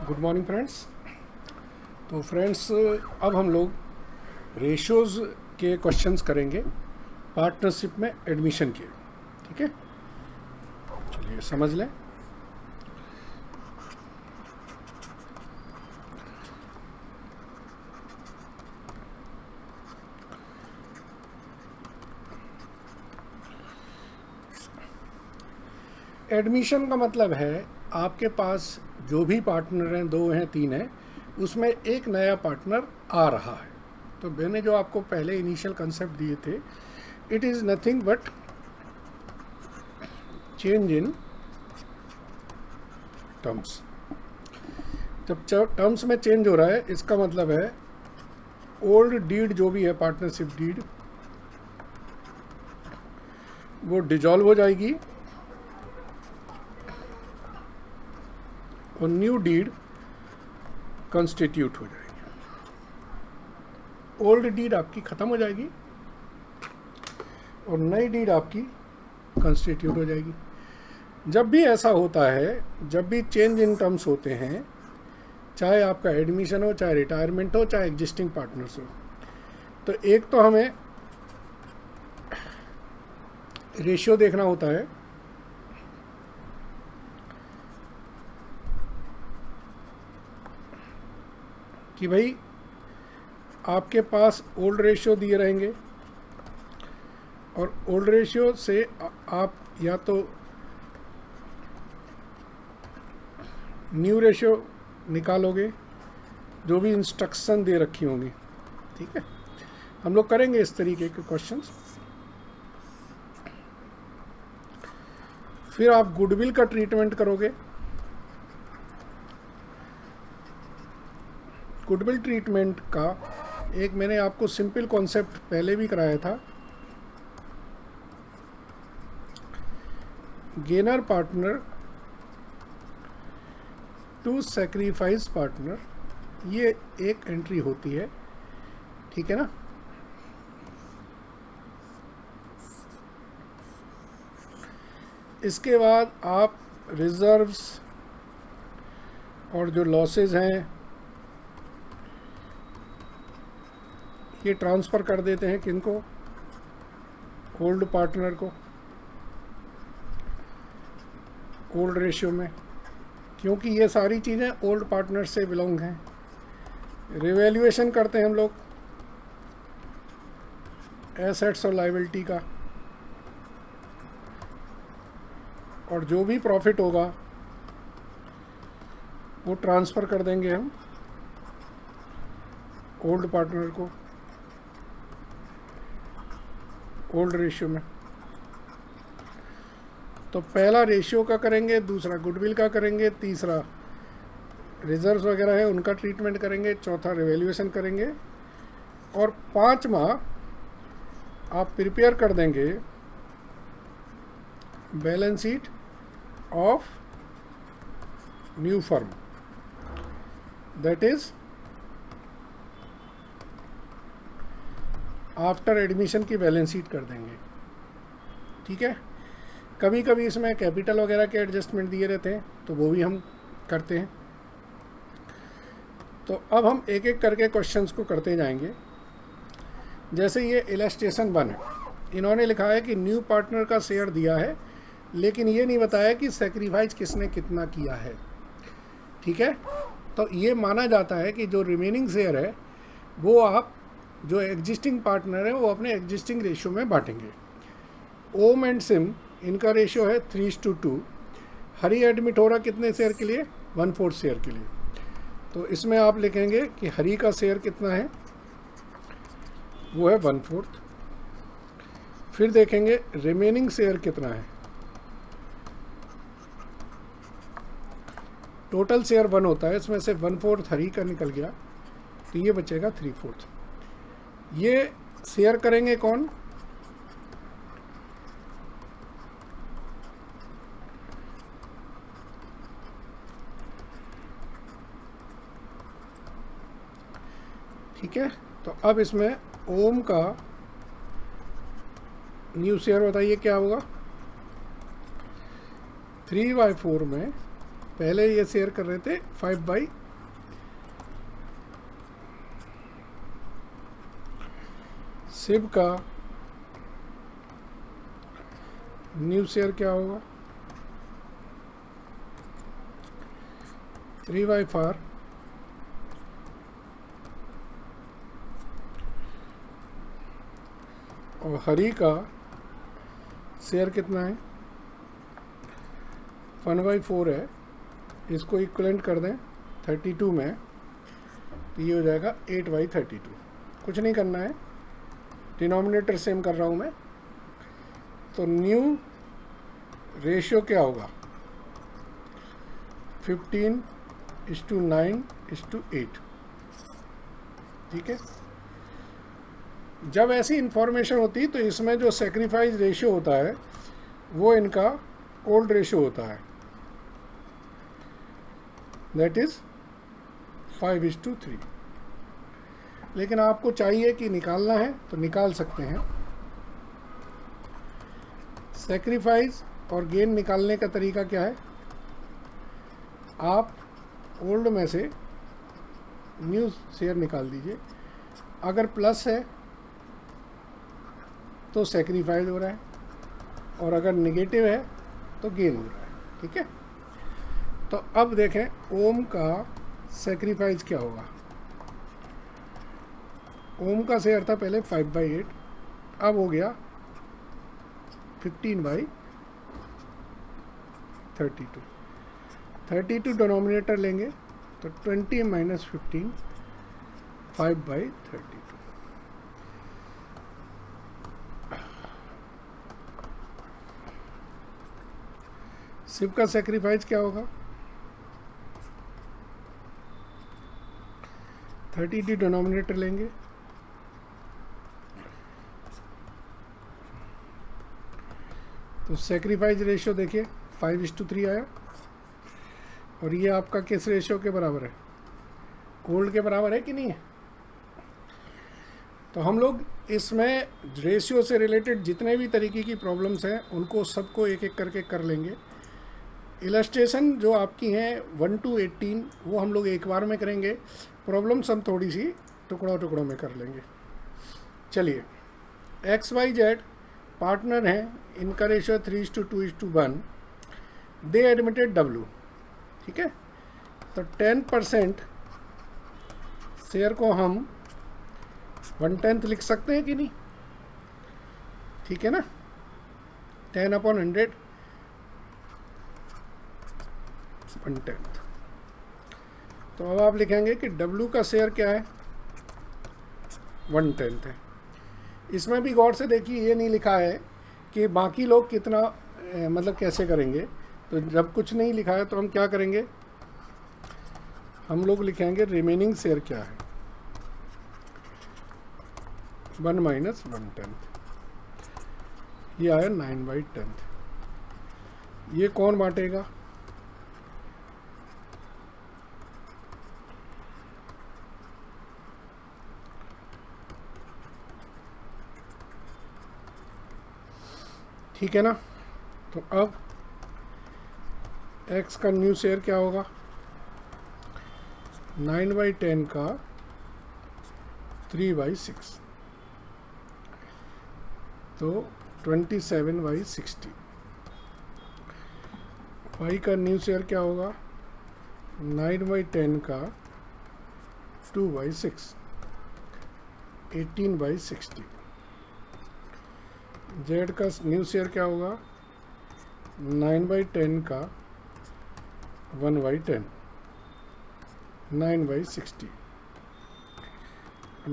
Good morning friends. तो friends, अब हम लोग रेशियोज़ के क्वेश्चंस करेंगे पार्टनरशिप में एडमिशन के। ठीक है, चलिए समझ लें। एडमिशन का मतलब है आपके पास जो भी पार्टनर हैं, 2 हैं, 3 हैं, उसमें एक नया पार्टनर आ रहा है। तो मैंने जो आपको पहले इनिशियल कंसेप्ट दिए थे, it is nothing but change in terms. जब टर्म्स में चेंज हो रहा है, इसका मतलब है ओल्ड डीड जो भी है, पार्टनरशिप डीड, वो डिजॉल्व हो जाएगी और न्यू डीड कॉन्स्टिट्यूट हो जाएगी। ओल्ड डीड आपकी ख़त्म हो जाएगी और नई डीड आपकी कॉन्स्टिट्यूट हो जाएगी। जब भी ऐसा होता है, जब भी चेंज इन टर्म्स होते हैं, चाहे आपका एडमिशन हो, चाहे रिटायरमेंट हो, चाहे एग्जिस्टिंग पार्टनर्स हो, तो एक तो हमें रेशियो देखना होता है कि भाई आपके पास ओल्ड रेशियो दिए रहेंगे और ओल्ड रेशियो से आप या तो न्यू रेशियो निकालोगे, जो भी इंस्ट्रक्शन दे रखी होंगी। ठीक है, हम लोग करेंगे इस तरीके के क्वेश्चंस। फिर आप गुडविल का ट्रीटमेंट करोगे। गुडविल ट्रीटमेंट का एक मैंने आपको सिंपल कॉन्सेप्ट पहले भी कराया था। Gainer partner to sacrifice partner, ये एक एंट्री होती है। ठीक है ना। इसके बाद आप रिजर्व्स और जो लॉसेस हैं ये ट्रांसफ़र कर देते हैं किनको? ओल्ड पार्टनर को, ओल्ड रेशियो में, क्योंकि ये सारी चीज़ें ओल्ड पार्टनर से बिलोंग हैं। रिवैल्यूएशन करते हैं हम लोग एसेट्स और लायबिलिटी का, और जो भी प्रॉफिट होगा वो ट्रांसफ़र कर देंगे हम ओल्ड पार्टनर को, ओल्ड रेशियो में। तो पहला रेशियो का करेंगे, दूसरा गुडविल का करेंगे, तीसरा रिजर्व्स वगैरह है उनका ट्रीटमेंट करेंगे, चौथा रिवैल्यूएशन करेंगे, और पांचवा आप प्रिपेयर कर देंगे balance sheet of new firm, that is after admission की बैलेंस शीट कर देंगे। ठीक है, कभी कभी इसमें कैपिटल वगैरह के एडजस्टमेंट दिए रहते हैं, तो वो भी हम करते हैं। तो अब हम एक एक करके क्वेश्चंस को करते जाएंगे। जैसे ये इलस्ट्रेशन 1 है, इन्होंने लिखा है कि न्यू पार्टनर का शेयर दिया है, लेकिन ये नहीं बताया कि सेक्रीफाइस किसने कितना किया है। ठीक है, तो ये माना जाता है कि जो रिमेनिंग शेयर है वो आप जो एग्जिस्टिंग पार्टनर है वो अपने एग्जिस्टिंग रेशियो में बांटेंगे। ओम एंड सिम, इनका रेशियो है 3:2। हरी एडमिट हो रहा कितने शेयर के लिए? 1/4 शेयर के लिए। तो इसमें आप लिखेंगे कि हरी का शेयर कितना है, वो है 1/4। फिर देखेंगे रिमेनिंग शेयर कितना है। टोटल शेयर 1 होता है, इसमें से 1/4 हरी का निकल गया, तो ये बचेगा 3/4। ये शेयर करेंगे कौन? ठीक है, तो अब इसमें ओम का न्यू शेयर बताइए क्या होगा? 3/4 में पहले ये शेयर कर रहे थे 5/, सिब का न्यू शेयर क्या होगा 3/4 और हरी का शेयर कितना है 1/4 है, इसको इक्वलेंट कर दें 32 में, तो ये हो जाएगा 8/32। कुछ नहीं करना है, डिनोमिनेटर सेम कर रहा हूँ मैं। तो न्यू रेशियो क्या होगा 15:9:8। ठीक है, जब ऐसी इंफॉर्मेशन होती तो इसमें जो सेक्रीफाइस रेशियो होता है वो इनका ओल्ड रेशियो होता है, दैट इज 5:3। लेकिन आपको चाहिए कि निकालना है तो निकाल सकते हैं। सेक्रीफाइस और गेन निकालने का तरीका क्या है, आप ओल्ड में से न्यू शेयर निकाल दीजिए, अगर प्लस है तो सेक्रीफाइस हो रहा है और अगर नेगेटिव है तो गेन हो रहा है। ठीक है, तो अब देखें ओम का सेक्रीफाइस क्या होगा। ओम का शेयर था पहले 5/8, अब हो गया 15/32। 32 डिनोमिनेटर लेंगे तो 20 - 15 5/32। सिब का सेक्रीफाइस क्या होगा 32 डिनोमिनेटर लेंगे तो सेक्रीफाइस रेशियो देखिए 5:3 आया, और ये आपका किस रेशियो के बराबर है, ओल्ड के बराबर है कि नहीं है। तो हम लोग इसमें रेशियो से रिलेटेड जितने भी तरीके की प्रॉब्लम्स हैं उनको सबको एक एक करके कर लेंगे। इलस्ट्रेशन जो आपकी हैं 1 to 18 वो हम लोग एक बार में करेंगे, प्रॉब्लम्स हम थोड़ी सी टुकड़ों टुकड़ों में कर लेंगे। चलिए, XYZ पार्टनर हैं, इनका रेशियो 3:2:1, दे एडमिटेड W। ठीक है, तो 10% शेयर को हम 1/10 लिख सकते हैं कि नहीं, ठीक है ना, 10/100 1/10। तो अब आप लिखेंगे कि W का शेयर क्या है 1/10 है। इसमें भी गौर से देखिए, ये नहीं लिखा है कि बाकी लोग कितना मतलब कैसे करेंगे। तो जब कुछ नहीं लिखा है तो हम क्या करेंगे, हम लोग लिखेंगे रिमेनिंग शेयर क्या है 1 - 1/10, ये आया 9/10। ये कौन बांटेगा, ठीक है ना। तो अब x का न्यू शेयर क्या होगा 9/10 का 3/6, तो 27/60। y का न्यू शेयर क्या होगा 9/10 का 2/6, 18/60। z का न्यू शेयर क्या होगा 9/10 का 1/10, 9/60।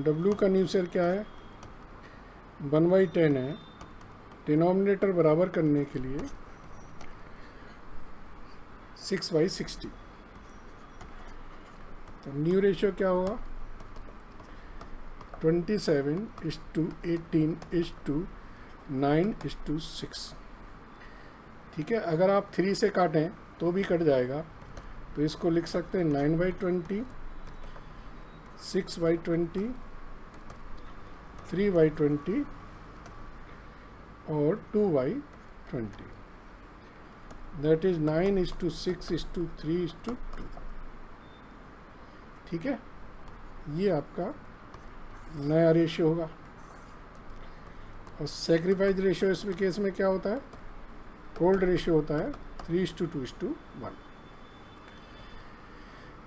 w का न्यू शेयर क्या है 1/10 है, डिनोमिनेटर बराबर करने के लिए 6/60। तो न्यू रेशियो क्या होगा 27:18:9:6। ठीक है, अगर आप 3 से काटें तो भी कट जाएगा, तो इसको लिख सकते हैं 9/20, 6/20, 3/20 और 2/20। That is 9:6:3:2। ठीक है, ये आपका नया रेशियो होगा। और सेक्रीफाइस रेशियो इसमें केस में क्या होता है, ओल्ड रेशियो होता है 3:2:1।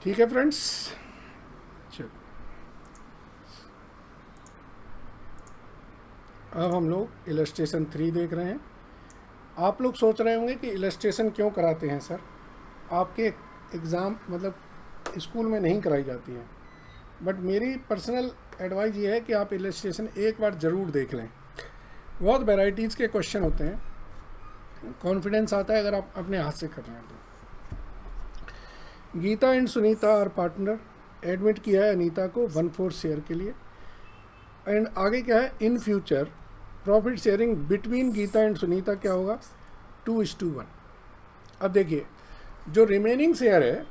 ठीक है फ्रेंड्स, चलो अब हम लोग इलस्ट्रेशन 3 देख रहे हैं। आप लोग सोच रहे होंगे कि इलस्ट्रेशन क्यों कराते हैं सर, आपके एग्ज़ाम मतलब स्कूल में नहीं कराई जाती हैं। बट मेरी पर्सनल एडवाइस ये है कि आप इलस्ट्रेशन एक बार ज़रूर देख लें। बहुत वैराइटीज़ के क्वेश्चन होते हैं, कॉन्फिडेंस आता है अगर आप अपने हाथ से कर रहे हैं तो। Geeta and Sunita are partner, admit किया है अनीता को 1/4 शेयर के लिए। एंड आगे क्या है, in future profit sharing between Geeta and Sunita क्या होगा, 2:1। अब देखिए जो रिमेनिंग शेयर है,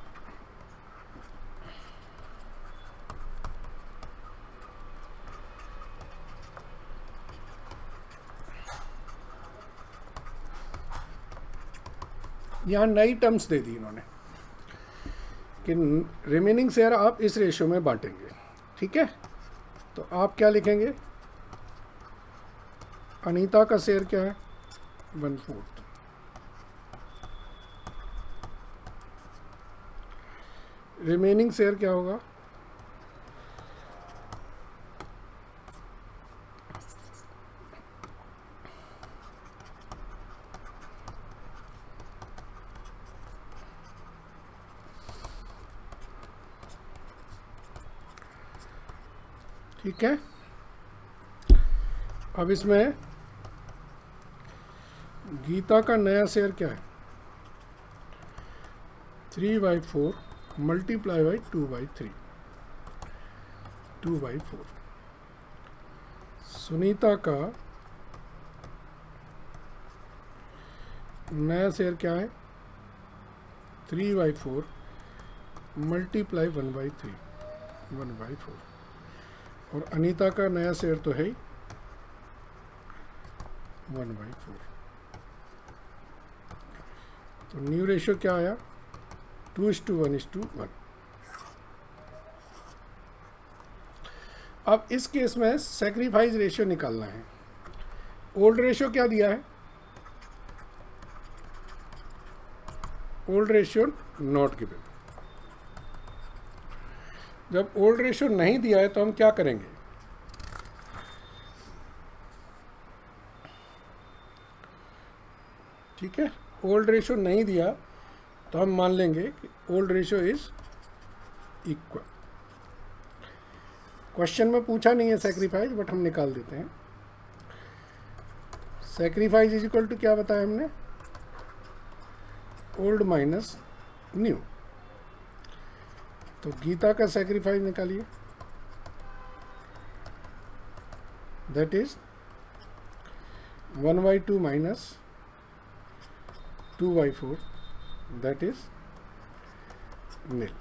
यहाँ नई टर्म्स दे दी इन्होंने कि रिमेनिंग शेयर आप इस रेशियो में बांटेंगे। ठीक है, तो आप क्या लिखेंगे, अनीता का शेयर क्या है 1/4, रिमेनिंग शेयर क्या होगा, ठीक है। अब इसमें गीता का नया शेयर क्या है, 3/4 मल्टीप्लाई बाई 2/3, 2/4। सुनीता का नया शेयर क्या है, 3/4 मल्टीप्लाई 1/3, 1/4। और अनीता का नया शेयर तो है ही 1/4। तो न्यू रेशियो क्या आया, 2:1:1। अब इस केस में सेक्रीफाइस रेशियो निकालना है। ओल्ड रेशियो क्या दिया है, ओल्ड रेशियो नॉट गिवन। जब ओल्ड रेशियो नहीं दिया है तो हम क्या करेंगे, ठीक है, ओल्ड रेशियो नहीं दिया तो हम मान लेंगे कि old ratio is equal. Question में पूछा नहीं है सेक्रीफाइस, बट हम निकाल देते हैं। सेक्रीफाइस इज इक्वल टू क्या बताया हमने, ओल्ड माइनस न्यू। तो गीता का सेक्रीफाइस निकालिए, that is 1/2 minus 2/4, that is nil.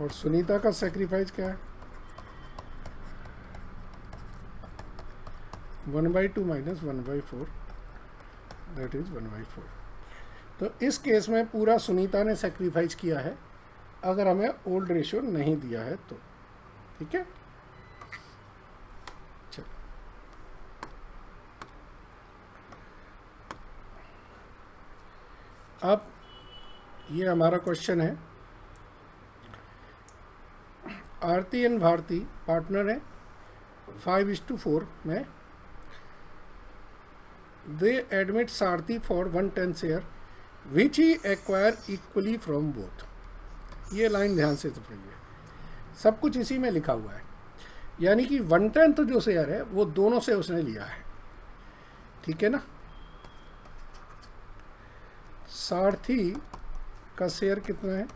और सुनीता का सेक्रीफाइस क्या है, 1/2 माइनस 1/4, दैट इज 1/4। तो इस केस में पूरा सुनीता ने सेक्रीफाइस किया है, अगर हमें ओल्ड रेशियो नहीं दिया है तो। ठीक है, चलो अब ये हमारा क्वेश्चन है, आरती एंड भारती पार्टनर है 5:4 में। दे admit Sarathi for 110 share which he acquire equally from both. ये लाइन ध्यान से तो पढ़िए, सब कुछ इसी में लिखा हुआ है। यानी कि 1/10 जो शेयर है वो दोनों से उसने लिया है। ठीक है ना, सारथी का शेयर कितना है,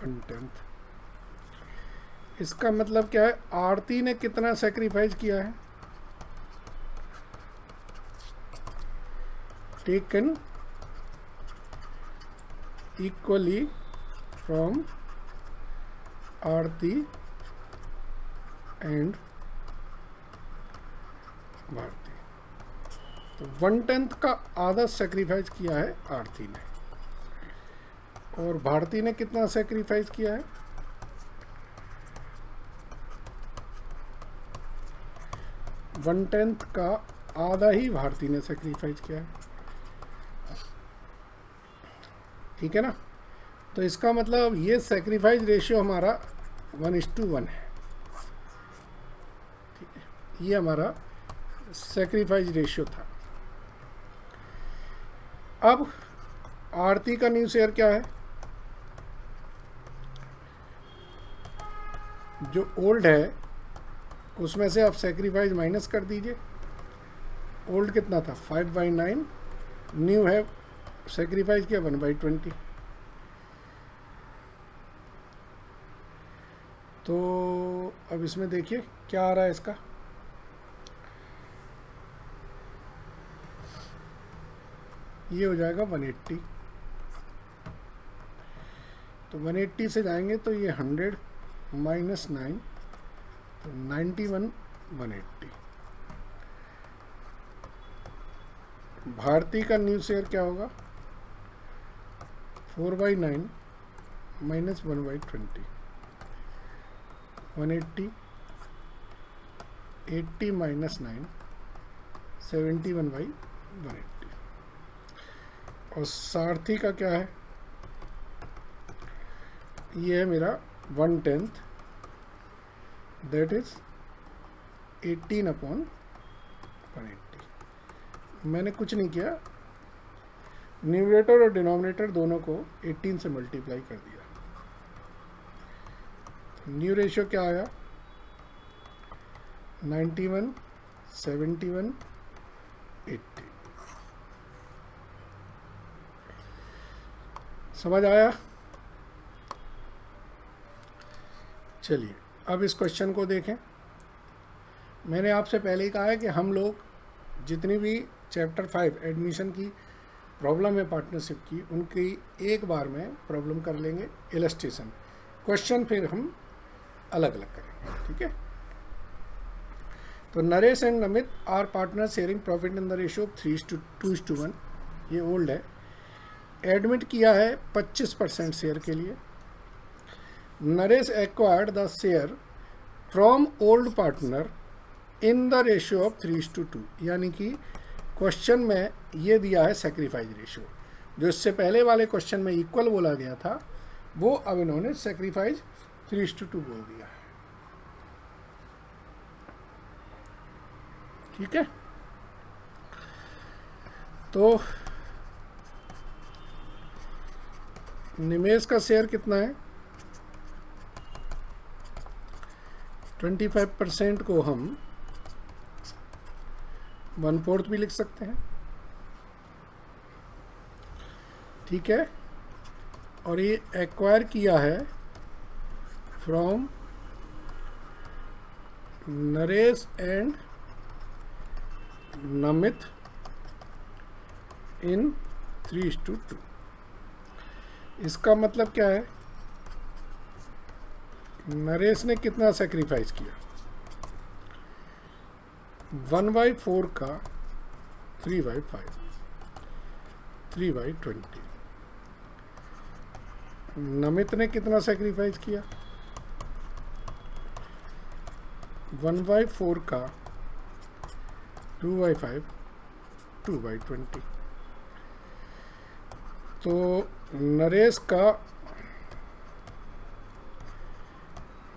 1/10। इसका मतलब क्या है, आरती ने कितना सेक्रीफाइस किया है, taken equally from Aarti and Bharti. तो 1/10 का आधा सेक्रीफाइस किया है आरती ने, और भारती ने कितना सेक्रीफाइस किया है? 1/10 का आधा ही भारती ने सेक्रीफाइस किया है, ठीक है ना। तो इसका मतलब ये सेक्रीफाइस रेशियो हमारा 1:1 है, ठीक है, ये हमारा सेक्रीफाइस रेशियो था। अब आरती का न्यू शेयर क्या है? जो ओल्ड है उसमें से आप सेक्रीफाइस माइनस कर दीजिए। ओल्ड कितना था? 5/9, न्यू है सेक्रीफाइस किया 1/20। तो अब इसमें देखिए क्या आ रहा है इसका। ये हो जाएगा 180। तो 180 से जाएंगे तो ये 100 माइनस 9, तो 91 180। भारती का न्यू शेयर क्या होगा? 4/9 माइनस 1/20, 180, 80 माइनस 9, 71/180। और सारथी का क्या है? ये है मेरा 1/10, दैट इज 18/180। मैंने कुछ नहीं किया, न्यूमरेटर और डिनोमिनेटर दोनों को 18 से मल्टीप्लाई कर दिया। न्यू रेशियो क्या आया? 91, 71, 80। समझ आया? चलिए अब इस क्वेश्चन को देखें। मैंने आपसे पहले ही कहा है कि हम लोग जितनी भी चैप्टर 5 एडमिशन की प्रॉब्लम है पार्टनरशिप की, उनकी एक बार में प्रॉब्लम कर लेंगे, इलस्ट्रेशन, क्वेश्चन फिर हम अलग अलग करेंगे, ठीक है। तो Naresh and Namit are partner sharing profit in the ratio 3:2:1। ये ओल्ड है। एडमिट किया है 25% शेयर के लिए। Naresh acquired the share from old partner in the ratio of 3:2, यानी कि क्वेश्चन में ये दिया है सेक्रीफाइस रेशियो, जो इससे पहले वाले क्वेश्चन में इक्वल बोला गया था, वो अब इन्होंने सेक्रीफाइस 3:2 बोल दिया है, ठीक है। तो निमेश का शेयर कितना है? 25% को हम 1/4 भी लिख सकते हैं, ठीक है। और ये एक्वायर किया है फ्रॉम नरेश एंड नमित इन 3:2। इसका मतलब क्या है? नरेश ने कितना सेक्रीफाइस किया? 1/4 का 3/5, 3/20। नमित ने कितना सेक्रीफाइस किया? 1/4 का 2/5, 2/20। तो नरेश का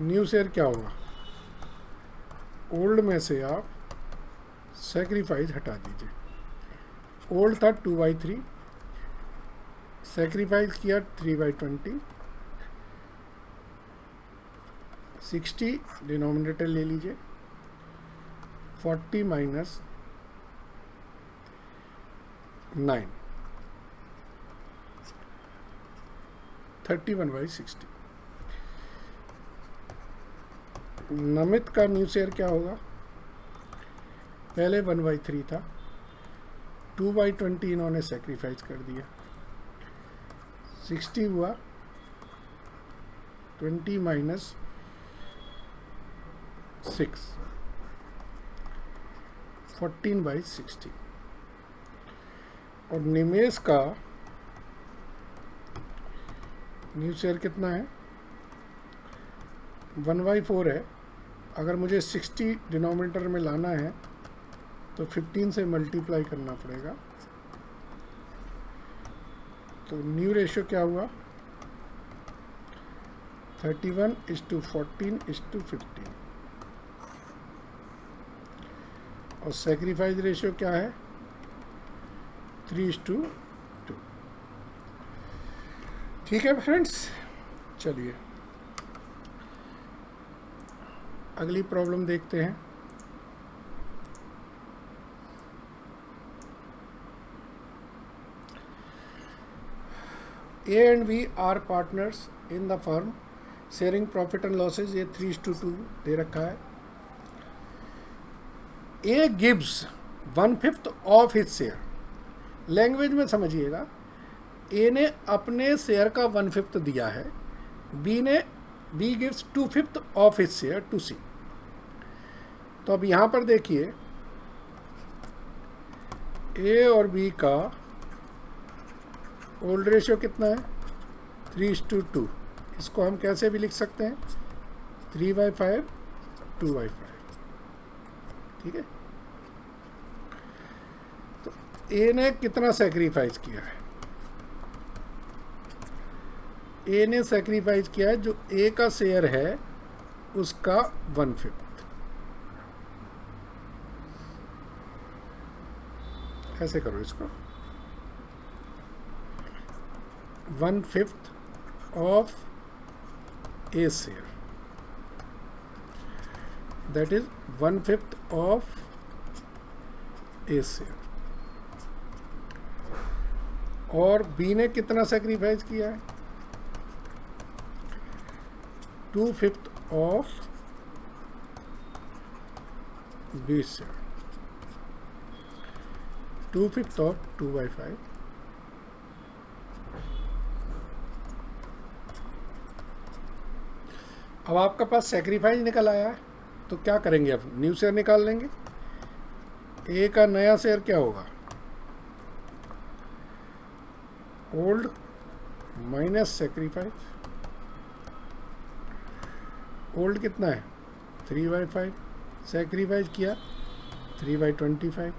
न्यू शेयर क्या होगा? ओल्ड में से आप सेक्रीफाइस हटा दीजिए। ओल्ड था 2/3, सेक्रीफाइस किया 3/20, 60 डिनोमिनेटर ले लीजिए, 40 माइनस 9, 31/60। नमित का न्यू शेयर क्या होगा? पहले 1/3 था, 2/20 इन्होंने सेक्रीफाइस कर दिया, 60 हुआ, 20 माइनस 6, 14/60। और निमेश का न्यू शेयर कितना है, 1/4 है। अगर मुझे 60 डिनोमिनेटर में लाना है तो 15 से मल्टीप्लाई करना पड़ेगा। तो न्यू रेशियो क्या हुआ, 31:14:15। और सेक्रीफाइस रेशियो क्या है, 3:2। ठीक है फ्रेंड्स, चलिए अगली प्रॉब्लम देखते हैं। A and B are partners in the firm, sharing profit and losses। ये 3:2 दे रखा है। A gives 1/5 of his share। Language में समझिएगा, A ने अपने शेयर का 1/5 दिया है, B gives 2/5 of his share to C। तो अब यहाँ पर देखिए A और B का ओल्ड रेशियो कितना है, 3:2। इसको हम कैसे भी लिख सकते हैं, 3/5 2/5। ठीक है। तो ए ने कितना सेक्रीफाइस किया है, ए ने सेक्रीफाइस किया है जो ए का शेयर है उसका 1/5। ऐसे करो इसको, 1/5 of A share, that is 1/5 of A share। और B ने कितना सेक्रीफाइस किया है, 2/5 of B share, 2/5 of 2/5। अब आपका पास सेक्रीफाइस निकल आया है, तो क्या करेंगे, अब न्यू शेयर निकाल लेंगे। ए का नया शेयर क्या होगा, ओल्ड माइनस सेक्रीफाइस। ओल्ड कितना है, 3/5, सेक्रीफाइस किया 3/25।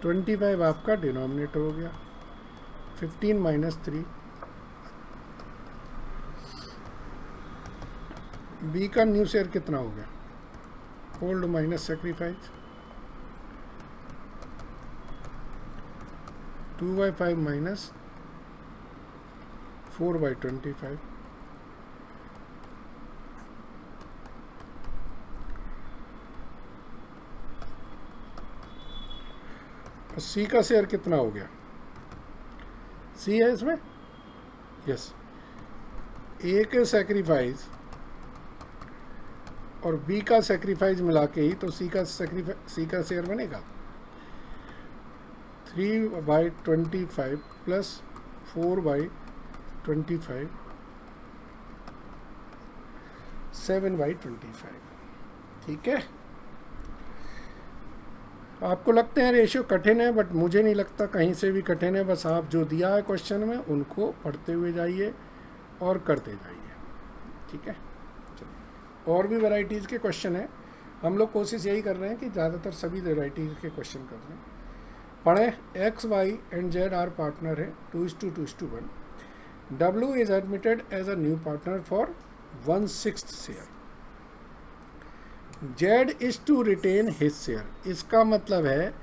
25 आपका डिनोमिनेटर हो गया, 15 - 3। बी का न्यू शेयर कितना हो गया, ओल्ड माइनस सेक्रीफाइस, 2/5 माइनस 4/25। और सी का शेयर कितना हो गया, सी है इसमें, यस। ए के सेक्रीफाइस और बी का सेक्रीफाइस मिला के ही तो सी का शेयर बनेगा। 3/25 प्लस 4/25, 7/25। ठीक है। आपको लगते हैं रेशियो कठिन है, बट मुझे नहीं लगता कहीं से भी कठिन है। बस आप जो दिया है क्वेश्चन में उनको पढ़ते हुए जाइए और करते जाइए। ठीक है। और भी वैरायटीज़ के क्वेश्चन हैं, हम लोग कोशिश यही कर रहे हैं कि ज़्यादातर सभी वैरायटीज़ के क्वेश्चन कर लें। पढ़ें, X Y and Z are partner है, 2:2:1। W is admitted as a new partner for 1/6 share. Z is to retain his share. इसका मतलब है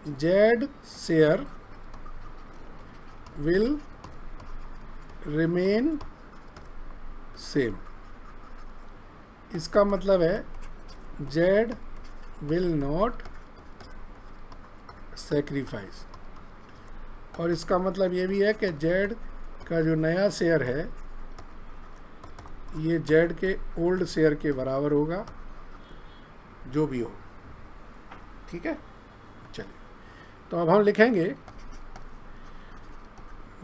Z share will remain same. इसका मतलब है जेड विल नॉट सेक्रीफाइस। और इसका मतलब ये भी है कि जेड का जो नया शेयर है ये जेड के ओल्ड शेयर के बराबर होगा, जो भी हो। ठीक है। चलिए, तो अब हम लिखेंगे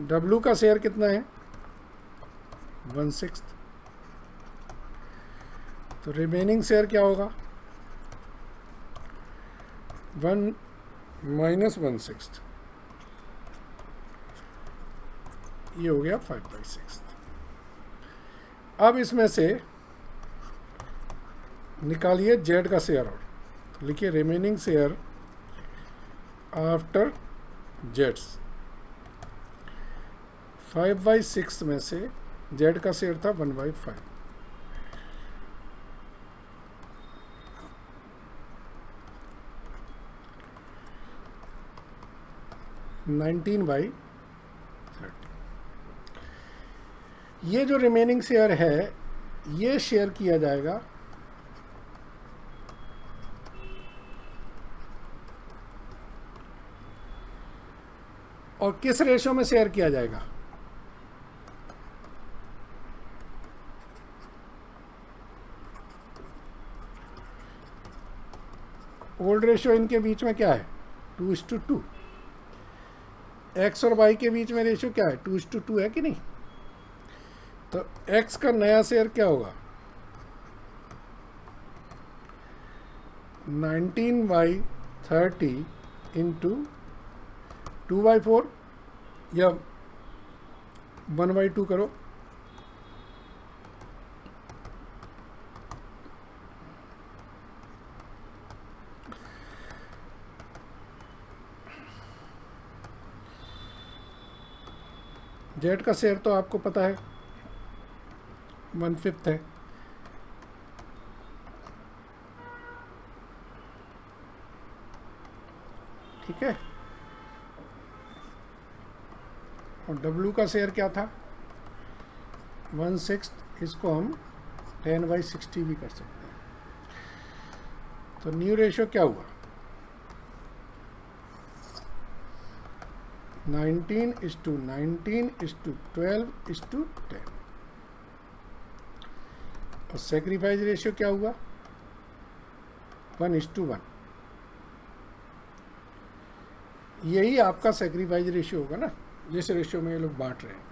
डब्ल्यू का शेयर कितना है, 1/6। तो रिमेनिंग शेयर क्या होगा, 1 -1/6, ये हो गया 5/6। अब इसमें से निकालिए जेड का शेयर और लिखिए रिमेनिंग शेयर आफ्टर जेड्स। 5/6 में से जेड का शेयर था 1/5, 19/30। ये जो रिमेनिंग शेयर है ये शेयर किया जाएगा और किस रेशो में शेयर किया जाएगा? ओल्ड रेशो इनके बीच में क्या है? 2:2। एक्स और वाई के बीच में रेशो क्या है? 2:2 है कि नहीं? तो एक्स का नया शेयर क्या होगा? 19/30 इंटू 2/4 या 1/2 करो। जेड का शेयर तो आपको पता है 1/5 है। ठीक है, और डब्ल्यू का शेयर क्या था? 1/6। इसको हम 10/60 भी कर सकते हैं। तो न्यू रेशो क्या हुआ? 19:19:12:10। और सेक्रीफाइस रेशियो क्या हुआ? 1:1। यही आपका सेक्रीफाइस रेशियो होगा ना, जिस रेशियो में ये लोग बांट रहे हैं।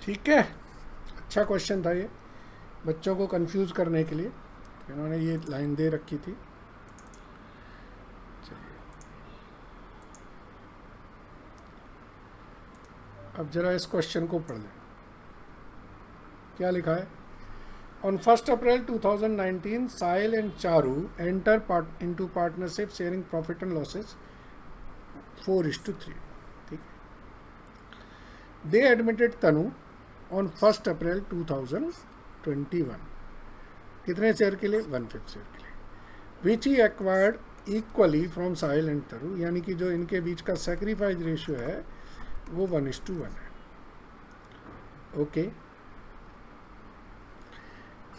ठीक है, अच्छा क्वेश्चन था ये, बच्चों को कंफ्यूज करने के लिए इन्होंने ये लाइन दे रखी थी। चलिए अब जरा इस क्वेश्चन को पढ़ लें। क्या लिखा है? On 1st April 2019, Sahil and Charu enter into partnership sharing profit and losses 4:3. ठीक है। They admitted Tanu on 1st April 2021. कितने शेयर के लिए? 1/5 शेयर के लिए। Which he acquired equally from Sahil and Charu, यानी कि जो इनके बीच का सेक्रीफाइस रेशियो है वो 1:1 है। ओके,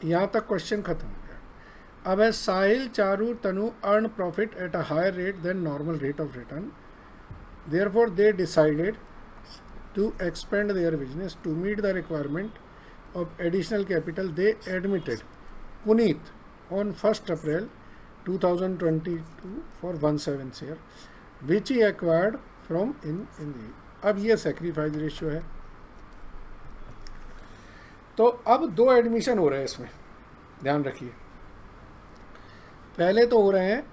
यहाँ तक क्वेश्चन खत्म हो गया। अब है Sahil, Charu, Tanu earn profit at a higher rate than normal rate of return, therefore they decided to expand their business to meet the requirement of additional capital. They admitted Puneet on 1st April 2022 for 1/7 share which he acquired from in the. अब ये sacrifice ratio है। तो अब 2 admission हो रहे हैं इसमें, ध्यान रखिए। पहले तो हो रहे हैं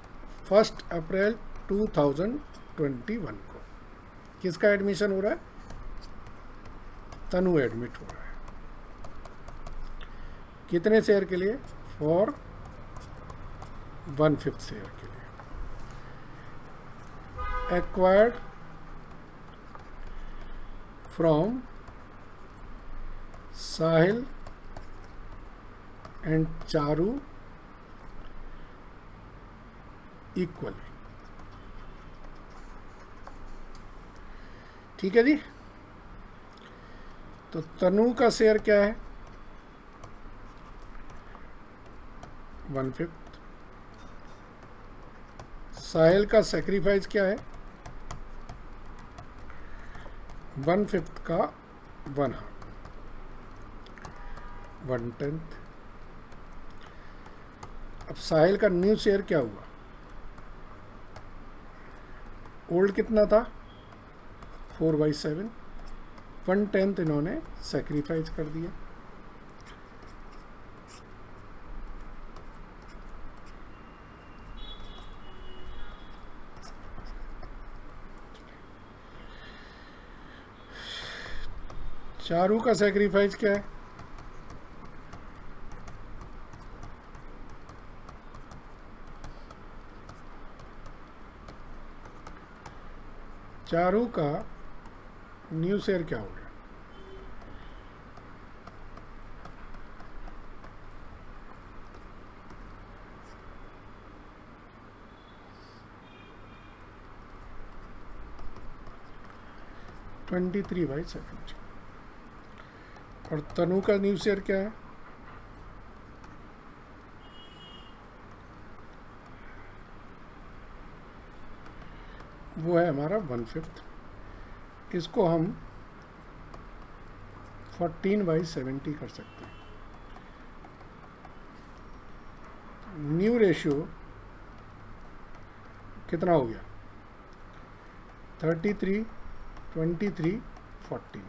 1st April 2021 को। किसका एडमिशन हो रहा है? तनु एडमिट हो रहा है। कितने शेयर के लिए? फॉर 1/5 शेयर के लिए। Acquired from Sahil and Charu equally. ठीक है जी। तो तनु का शेयर क्या है? 1/5। साहिल का सेक्रीफाइस क्या है? 1/5 का 1/2, 1/10। अब साहिल का न्यू शेयर क्या हुआ? ओल्ड कितना था? 4/7, 1/10 इन्होंने सेक्रीफाइस कर दिया। चारू का सेक्रीफाइस क्या है? चारू का न्यू शेयर क्या हो गया? (23/70). और तनु का न्यू शेयर क्या है? वो है हमारा 1/5। इसको हम 14/70 कर सकते हैं। न्यू रेशियो कितना हो गया? 33, 23, 14।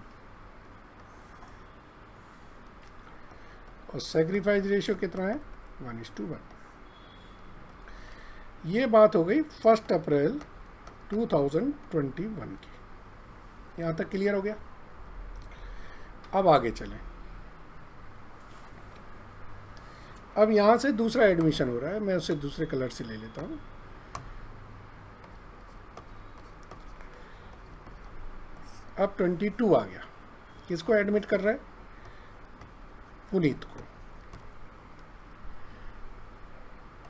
और सेक्रीफाइस रेशियो कितना है? 1:1। ये बात हो गई 1 अप्रैल 2021 की। यहाँ तक क्लियर हो गया? अब आगे चलें। अब यहाँ से दूसरा एडमिशन हो रहा है, मैं उसे दूसरे कलर से ले लेता हूँ। अब 22 आ गया। किसको एडमिट कर रहा है? पुनीत को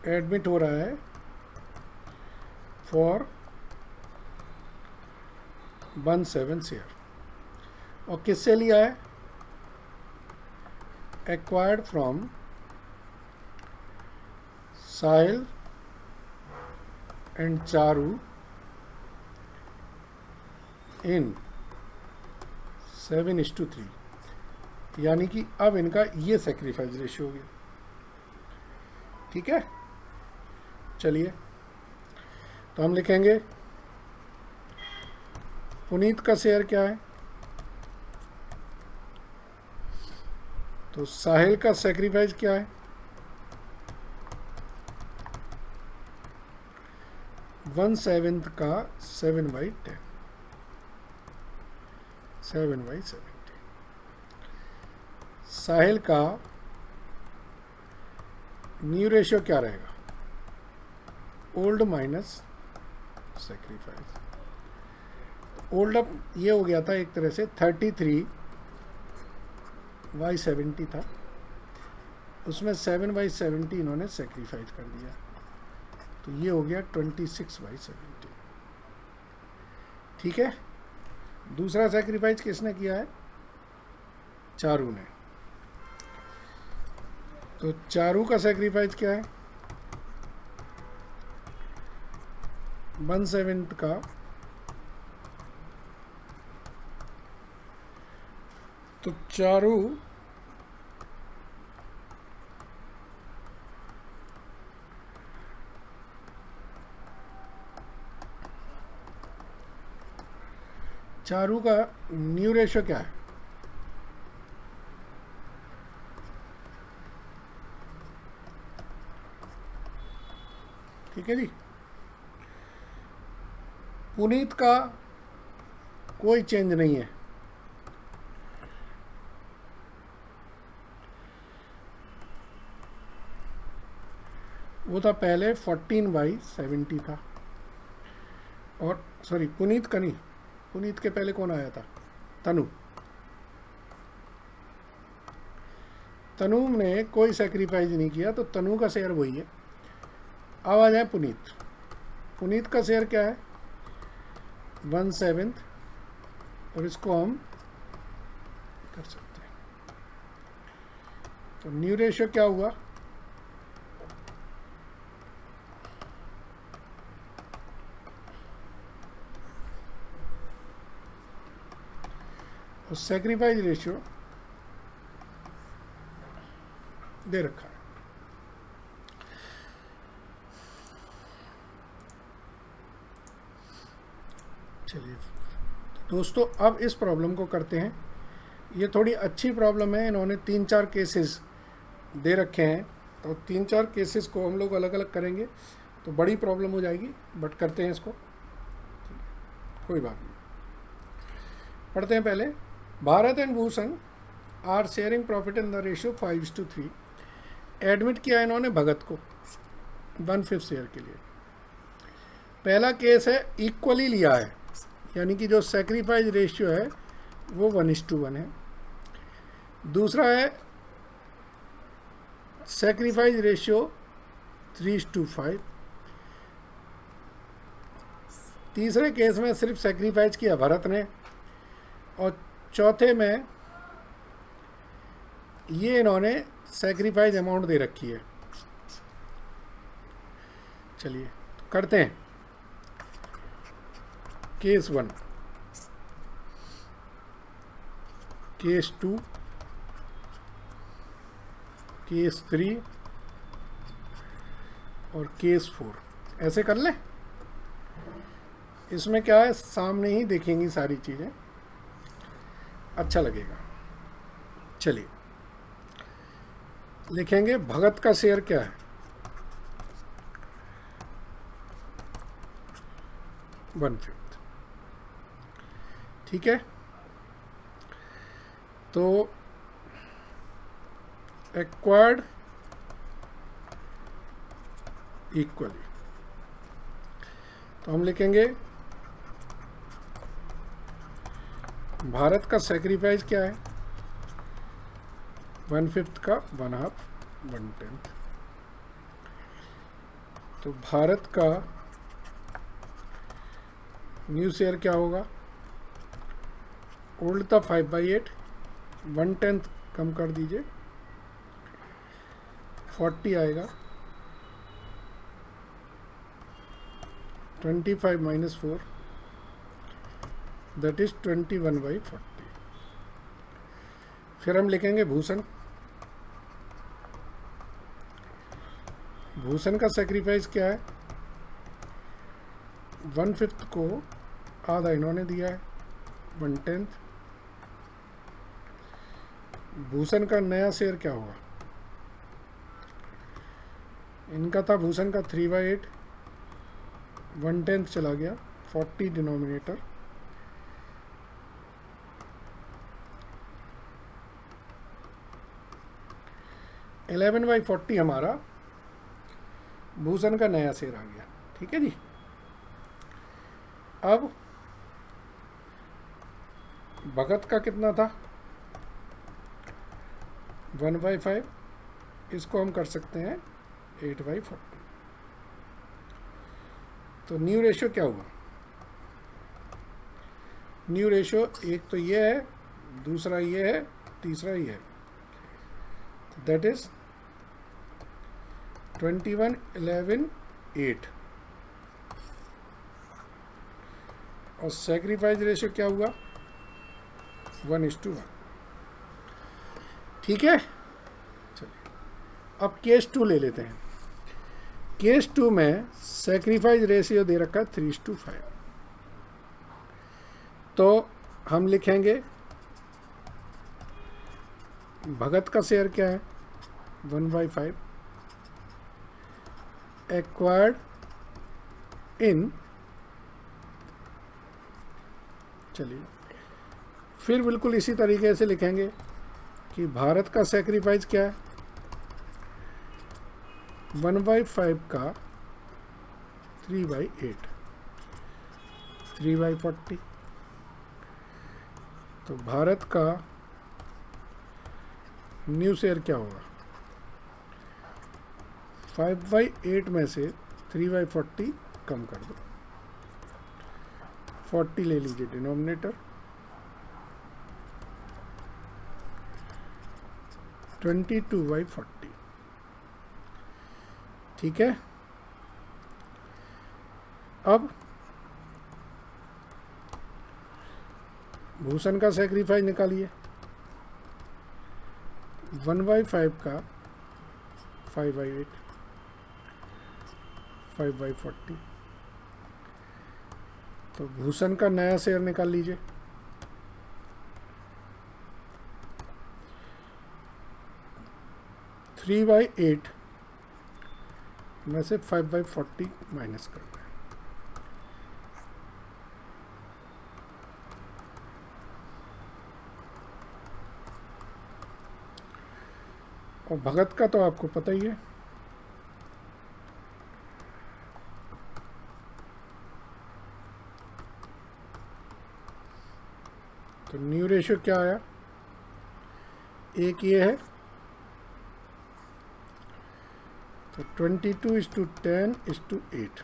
एडमिट हो रहा है फॉर 17 शेयर। और किससे लिया है? Acquired from Sahil and Charu in 7:3। यानी कि अब इनका ये सेक्रीफाइस रेशियो हो गया। ठीक है, चलिए तो हम लिखेंगे पुनीत का शेयर क्या है? तो साहिल का सेक्रीफाइस क्या है? 1/7 का 7/10, 7/70। साहिल का न्यू रेशियो क्या रहेगा? Old minus sacrifice. Old up ये हो गया था एक तरह से 33/70 था, उसमें 7/70 इन्होंने सेक्रीफाइस कर दिया, तो ये हो गया 26/70। ठीक है, दूसरा सेक्रीफाइस किसने किया है? चारू ने। तो चारू का सेक्रीफाइस क्या है? 1/7 का तो चारू का न्यू रेशियो क्या है? ठीक है जी। पुनीत का कोई चेंज नहीं है, वो था पहले 14/70 था। और सॉरी, पुनीत का नहीं, पुनीत के पहले कौन आया था? तनु। तनु ने कोई सेक्रीफाइस नहीं किया, तो तनु का शेयर वही है। अब आ जाए पुनीत। पुनीत का शेयर क्या है? 1/7, और इसको हम कर सकते हैं। तो न्यू रेशियो क्या हुआ? और सेक्रीफाइस रेशियो दे रखा है। चलिए दोस्तों, अब इस प्रॉब्लम को करते हैं। ये थोड़ी अच्छी प्रॉब्लम है, इन्होंने 3-4 केसेस दे रखे हैं, तो 3-4 केसेस को हम लोग अलग अलग करेंगे, तो बड़ी प्रॉब्लम हो जाएगी, बट करते हैं इसको, कोई बात नहीं। पढ़ते हैं पहले Bharat and Bhushan are sharing profit in the ratio 5:3। Admit किया इन्होंने भगत को 1/5 शेयर के लिए। पहला केस है इक्वली लिया है, यानी कि जो सेक्रीफाइस रेशियो है वो 1:1 है। दूसरा है सेक्रीफाइस रेशियो 3:5। तीसरे केस में सिर्फ सेक्रीफाइस किया भरत ने, और चौथे में ये इन्होंने सेक्रीफाइस अमाउंट दे रखी है। चलिए करते हैं केस 1, केस 2, केस 3 और केस 4। ऐसे कर लें। इसमें क्या है, सामने ही देखेंगी सारी चीज़ें, अच्छा लगेगा। चलिए लिखेंगे भगत का शेयर क्या है, 1/5। ठीक है, तो एक्वायर्ड इक्वली, तो हम लिखेंगे भारत का सेक्रीफाइस क्या है, 1/5 का 1/2 1/10। तो भारत का न्यू शेयर क्या होगा, ओल्ड था 5/8, 1/10 कम कर दीजिए, 40 आएगा, 25 - 4 दैट इज 21/40। फिर हम लिखेंगे भूषण। भूषण का सेक्रीफाइस क्या है, 1/5 को आधा इन्होंने दिया है, 1/10। भूषण का नया शेयर क्या होगा, इनका था भूषण का 3/8, 1/10 चला गया, 40 डिनोमिनेटर, 11/40 हमारा भूषण का नया शेयर आ गया। ठीक है जी। अब भगत का कितना था, 1/5, इसको हम कर सकते हैं 8/40। तो न्यू रेशियो क्या हुआ, न्यू रेशियो एक तो ये है, दूसरा ये है, तीसरा ये है, दैट इज 21, 11, 8। और सेक्रीफाइस रेशियो क्या हुआ, 1:1। ठीक है। चलिए अब केस 2 ले लेते हैं। केस 2 में सेक्रीफाइस रेशियो दे रखा है 3:5। तो हम लिखेंगे भगत का शेयर क्या है, 1/5, एक्वायर्ड इन, चलिए फिर बिल्कुल इसी तरीके से लिखेंगे कि भारत का सेक्रीफाइस क्या है, 1/5 का 3/8, 3/40। तो भारत का न्यू शेयर क्या होगा, 5/8 में से 3/40 कम कर दो, 40 ले लीजिए डिनोमिनेटर, 22/40। ठीक है। अब भूषण का सेक्रीफाइस निकालिए, 1/5 का 5/8, 5/40। तो भूषण का नया शेयर निकाल लीजिए, 3/8 में से 5/40 माइनस कर दें, और भगत का तो आपको पता ही है। तो न्यू रेशियो क्या आया, एक ये है, तो 22:10:8।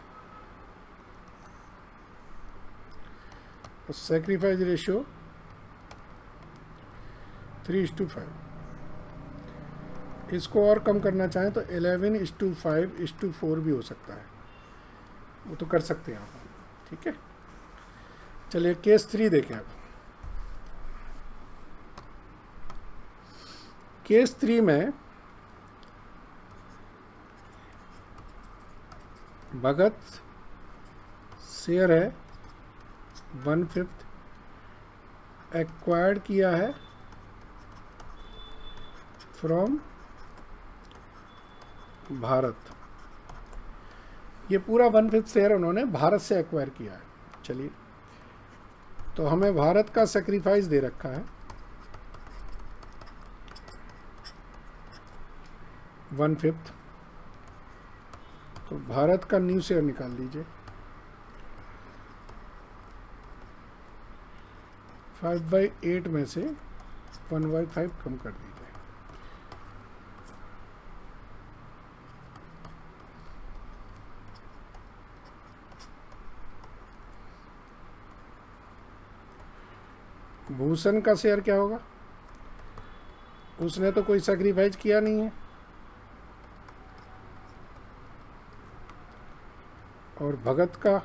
और सेक्रीफाइस रेशियो 3:5। इसको और कम करना चाहें तो 11:5:4 भी हो सकता है, वो तो कर सकते हैं आप। ठीक है, चलिए केस 3 देखें अब। केस 3 में भगत शेयर है 1/5, एक्वायर्ड किया है फ्रॉम भारत। ये पूरा 1/5 शेयर उन्होंने भारत से एक्वायर किया है। चलिए, तो हमें भारत का सेक्रीफाइस दे रखा है 1/5, तो भारत का न्यू शेयर निकाल लीजिए। 5/8 में से 1/5 कम कर दीजिए। भूषण का शेयर क्या होगा, उसने तो कोई सैक्रिफाइस किया नहीं है, और भगत का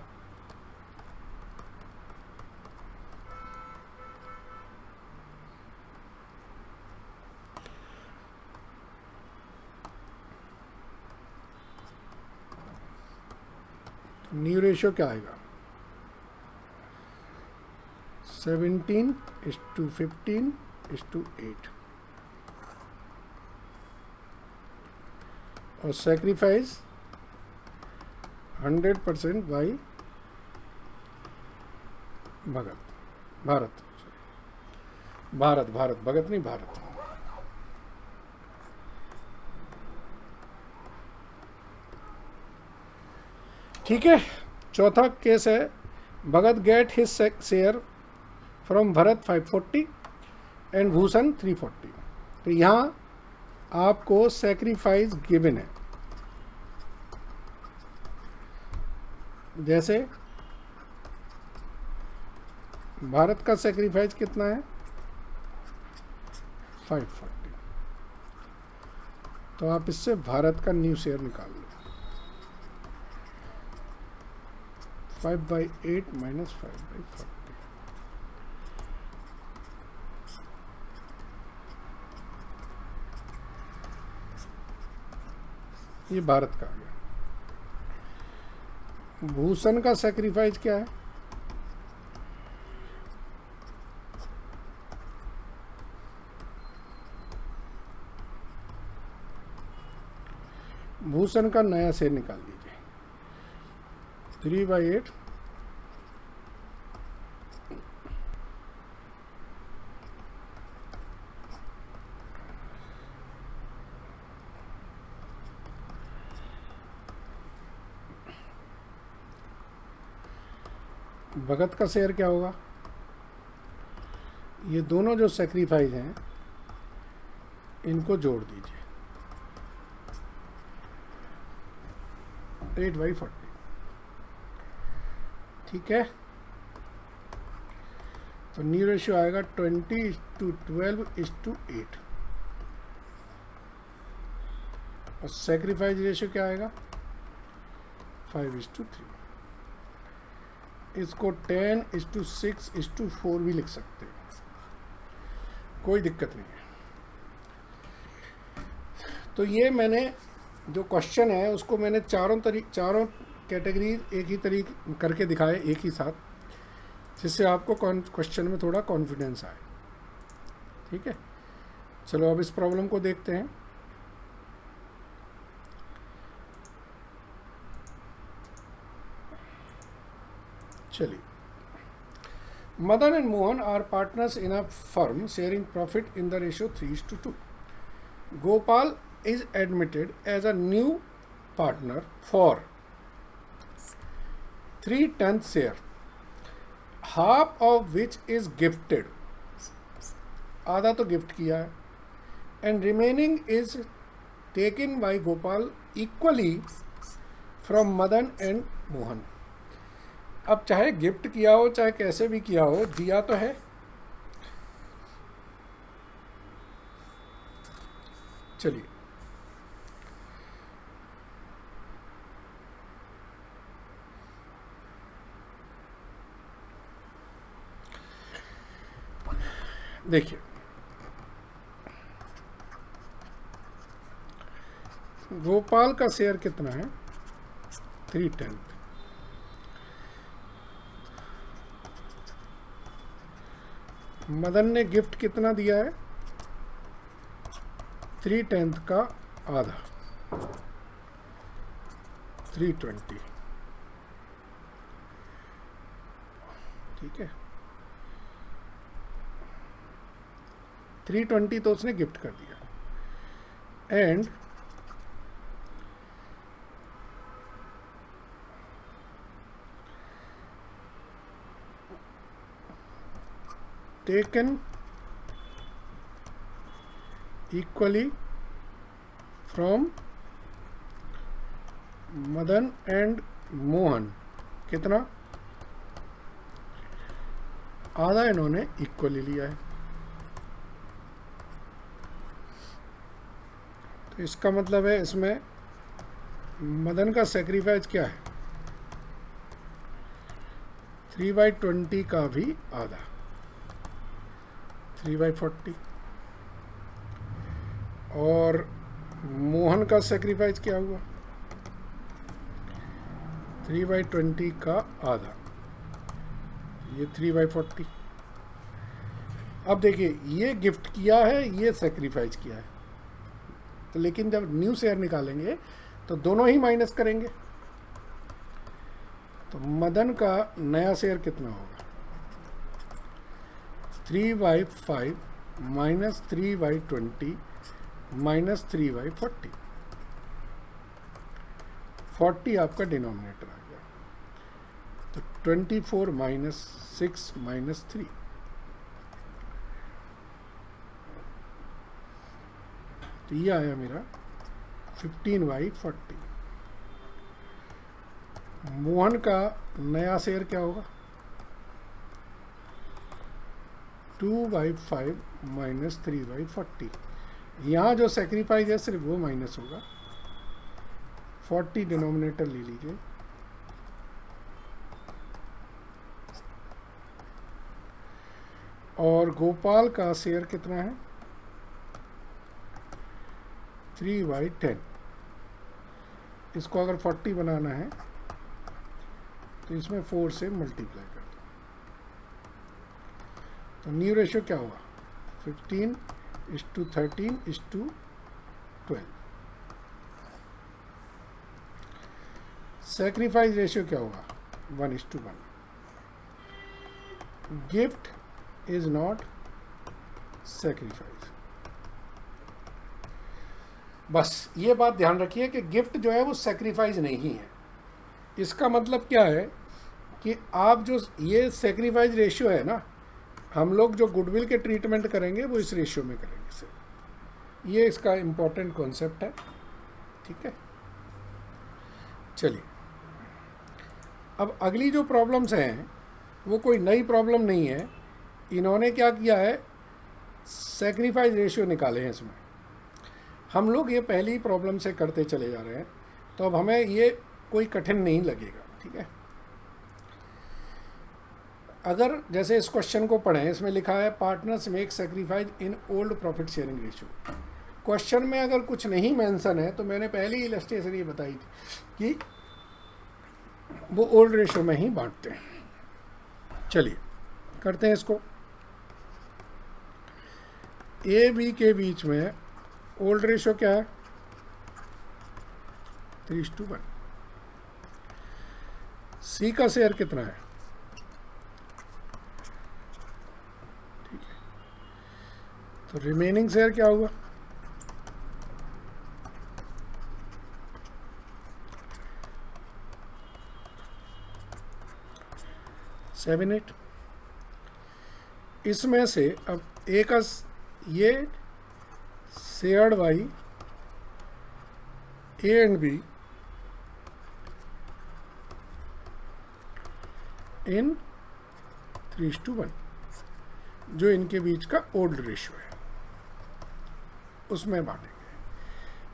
न्यू रेशियो क्या आएगा, 17:15:8। और सेक्रीफाइस 100% बाई भगत, भारत भगत नहीं, भारत। ठीक है, चौथा केस है, Bhagat get his share from Bharat 540 and Bhushan 340। तो यहाँ आपको सेक्रीफाइस गिवन है, जैसे भारत का सेक्रीफाइस कितना है 540, तो आप इससे भारत का न्यू शेयर निकाल लो, 5/8 माइनस 5/40। ये भारत का आ गया। भूषण का सेक्रीफाइस क्या है, भूषण का नया शेयर निकाल लीजिए, 3/8 भगत का शेयर क्या होगा, ये दोनों जो सेक्रीफाइस हैं इनको जोड़ दीजिए, 8/40। ठीक है, तो न्यू रेशियो आएगा 20:12:8। और सेक्रीफाइस रेशियो क्या आएगा 5:3। इसको 10:6:4 भी लिख सकते हैं, कोई दिक्कत नहीं है। तो ये मैंने जो क्वेश्चन है उसको मैंने चारों कैटेगरी एक ही तरीके करके दिखाए एक ही साथ, जिससे आपको क्वेश्चन में थोड़ा कॉन्फिडेंस आए। ठीक है, चलो अब इस प्रॉब्लम को देखते हैं। चलिए, Madan and Mohan are partners in a firm sharing profit in the ratio 3:2। Gopal is admitted as a new partner for 3/10 share, half of which is gifted, आधा तो गिफ्ट किया है, and remaining is taken by Gopal equally from Madan and Mohan. अब चाहे gift किया हो चाहे कैसे भी किया हो, दिया तो है। चलिए देखिए, गोपाल का शेयर कितना है? 3/10। मदन ने गिफ्ट कितना दिया है? 3/10 का आधा, 320। ठीक है, 320 तो उसने गिफ्ट कर दिया। And taken equally from Madan and Mohan, कितना? आधा इन्होंने इक्वली लिया है। तो इसका मतलब है इसमें मदन का सेक्रीफाइस क्या है? 3/20 का भी आधा, 3/40। और मोहन का सेक्रीफाइस क्या हुआ? 3/20 का आधा, ये 3/40। अब देखिए, ये गिफ्ट किया है, ये सेक्रीफाइस किया है, तो लेकिन जब न्यू शेयर निकालेंगे तो दोनों ही माइनस करेंगे। तो मदन का नया शेयर कितना होगा? 3/5 माइनस 3/20 माइनस 3/40। 40 आपका डिनोमिनेटर आ गया, तो 24 माइनस 6 माइनस 3, तो ये आया मेरा 15/40। मोहन का नया शेयर क्या होगा? 2/5 माइनस 3/40। यहाँ जो सेक्रीफाइस है सिर्फ वो माइनस होगा, 40 डिनोमिनेटर ले लीजिए। और गोपाल का शेयर कितना है? 3/10। इसको अगर 40 बनाना है तो इसमें 4 से मल्टीप्लाई कर दो, तो न्यू रेशियो क्या होगा? 15:13:12। सेक्रीफाइस रेशियो क्या होगा? 1:1। Gift is not sacrifice. बस ये बात ध्यान रखिए कि गिफ्ट जो है वो सेक्रीफाइस नहीं है। इसका मतलब क्या है कि आप जो ये सेक्रीफाइस रेशियो है ना, हम लोग जो गुडविल के ट्रीटमेंट करेंगे वो इस रेशियो में करेंगे सर। ये इसका इम्पोर्टेंट कॉन्सेप्ट है। ठीक है, चलिए अब अगली जो प्रॉब्लम्स हैं वो कोई नई प्रॉब्लम नहीं है। इन्होंने क्या किया है, सेक्रीफाइस रेशियो निकाले हैं इसमें। हम लोग ये पहली प्रॉब्लम से करते चले जा रहे हैं, तो अब हमें ये कोई कठिन नहीं लगेगा। ठीक है, अगर जैसे इस क्वेश्चन को पढ़ें, इसमें लिखा है partners make sacrifice in old profit sharing ratio. Question में अगर कुछ नहीं मेंशन है तो मैंने पहली इलस्ट्रेशन ये बताई थी कि वो ओल्ड रेशियो में ही बांटते हैं। चलिए करते हैं इसको। ए बी के बीच में ओल्ड रेशियो क्या है? 3:1। सी का शेयर कितना है? ठीक है, तो रिमेनिंग शेयर क्या होगा? 7/8। इसमें से अब ए का ये shared by A and be in 3:1, जो इनके बीच का ओल्ड रेशियो है उसमें बांटेंगे।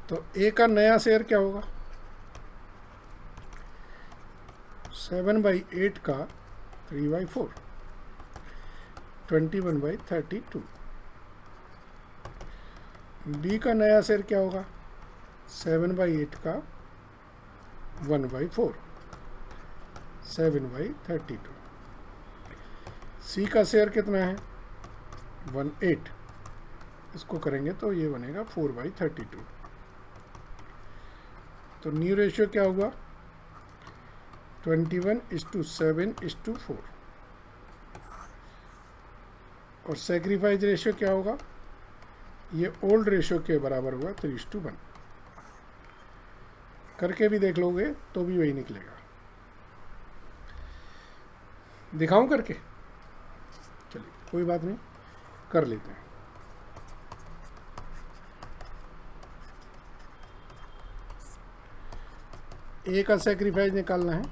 तो ए का नया शेयर क्या होगा? 7/8 का 3/4, 21/32। बी का नया शेयर क्या होगा? 7/8 का 1/4, 7/32। सी का शेयर कितना है? 1/8। इसको करेंगे तो ये बनेगा 4/32। तो न्यू रेशियो क्या होगा? 21:7:4। और सेक्रीफाइस रेशियो क्या होगा? ये ओल्ड रेशियो के बराबर होगा 3:1। करके भी देख लोगे तो भी वही निकलेगा। दिखाऊं करके? चलिए कोई बात नहीं, कर लेते हैं। ए का सेक्रीफाइस निकालना है।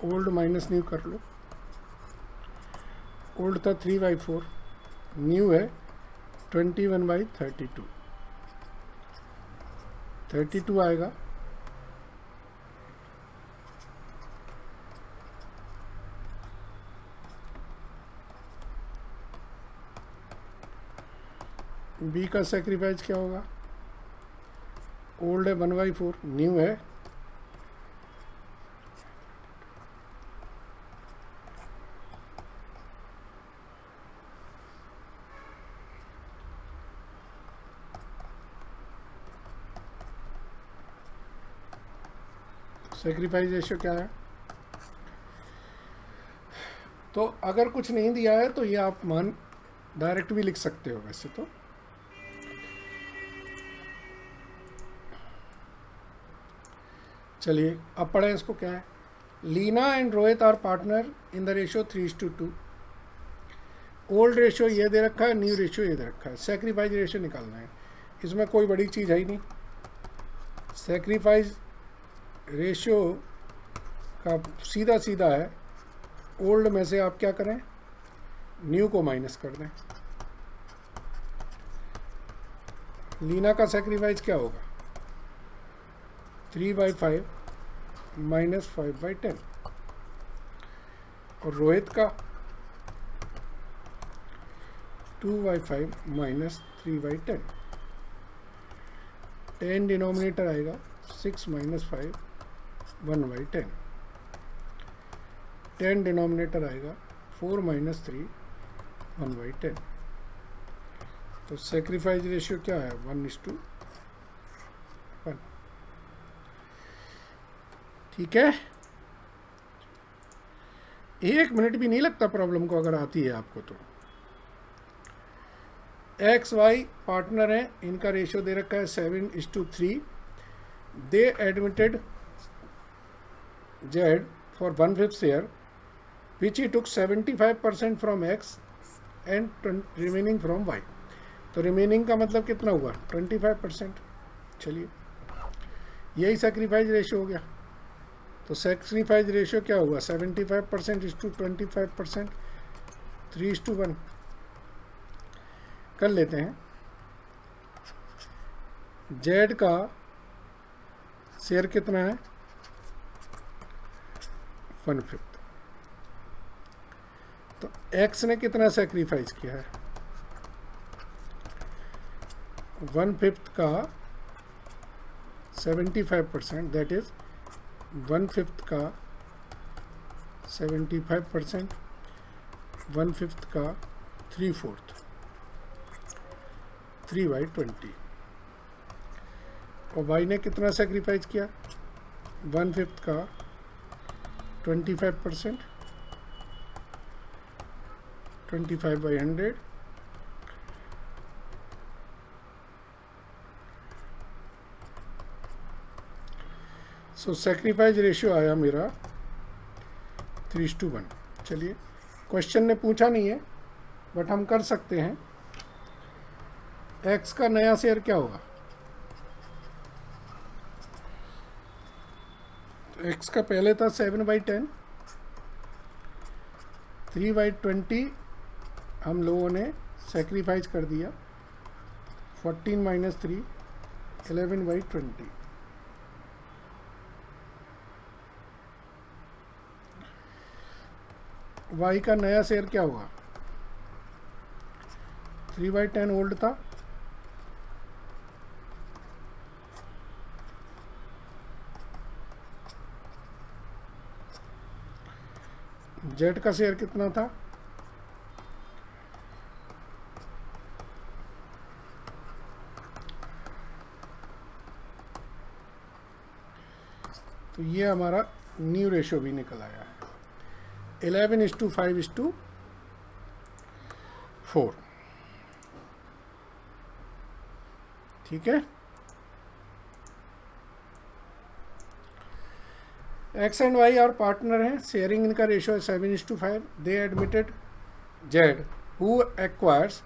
ओल्ड माइनस न्यू कर लो। ओल्ड था 3/4, न्यू है 21/32। 32 आएगा। बी का सेक्रीफाइस क्या होगा? ओल्ड है 1/4, न्यू है 'सेक्रीफाइस रेशियो क्या है? तो अगर कुछ नहीं दिया है तो ये आप मान डायरेक्ट भी लिख सकते हो वैसे तो। चलिए अब पढ़ें इसको। क्या है? Leena and Rohit are partner in the ratio 3:2। Old ratio ये दे रखा है, न्यू रेशियो ये दे रखा है। सेक्रीफाइस रेशियो निकालना है। इसमें कोई बड़ी चीज़ है ही नहीं। सेक्रीफाइस रेशियो का सीधा सीधा है, ओल्ड में से आप क्या करें? न्यू को माइनस कर दें। लीना का सेक्रीफाइस क्या होगा? 3/5 माइनस 5/10। और रोहित का 2/5 माइनस 3/10। 10 डिनोमिनेटर आएगा, 6 माइनस 5 1/10। 10 डिनोमिनेटर आएगा, 4 माइनस 3 1/10। तो सेक्रीफाइस रेशियो क्या है? 1:1। ठीक है, 1 मिनट भी नहीं लगता प्रॉब्लम को अगर आती है आपको तो। एक्स वाई पार्टनर हैं, इनका रेशियो दे रखा है 7:3। They admitted Z for 1/5 share which he took 75% from X and remaining from Y. तो रिमेनिंग का मतलब कितना हुआ? 25%। चलिए यही सेक्रीफाइस रेशियो हो गया। तो सेक्रीफाइस रेशियो क्या हुआ? 75% इज टू 25%, 3:1 कर लेते हैं। जेड का शेयर कितना है? 1/5। तो एक्स ने कितना सेक्रीफाइस किया है? 1/5 का 75%, दैट इज 1/5 का 75%, 1/5 का 3/4, 3/20। और वाई ने कितना सेक्रीफाइस किया? 1/5 का 25%, 25/100, सो सेक्रीफाइस रेशियो आया मेरा 3:1। चलिए, क्वेश्चन ने पूछा नहीं है बट हम कर सकते हैं। एक्स का नया शेयर क्या होगा? एक्स का पहले था 7/10, 3/20 हम लोगों ने सेक्रीफाइस कर दिया, 14 - 3 11/20। वाई का नया शेयर क्या होगा? 3/10 ओल्ड था, जेड का शेयर कितना था? तो ये हमारा न्यू रेशियो भी निकल आया है, 11:5:4। ठीक है। एक्स एंड वाई और पार्टनर हैं, शेयरिंग इनका रेशियो है 7:5। They admitted Z who acquires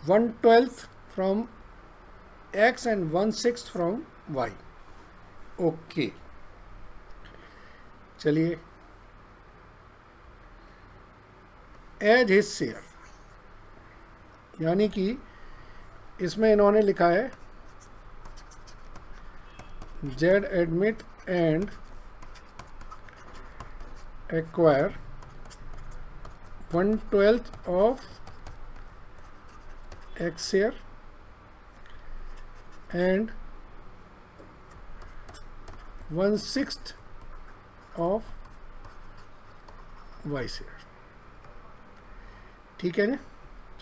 1/12 from X and 1/6 from Y. Okay, चलिए, एज हिज शेयर, यानी कि इसमें इन्होंने लिखा है Z admit and acquire 1/12 of X share and 1/6 of Y share. ठीक है ना।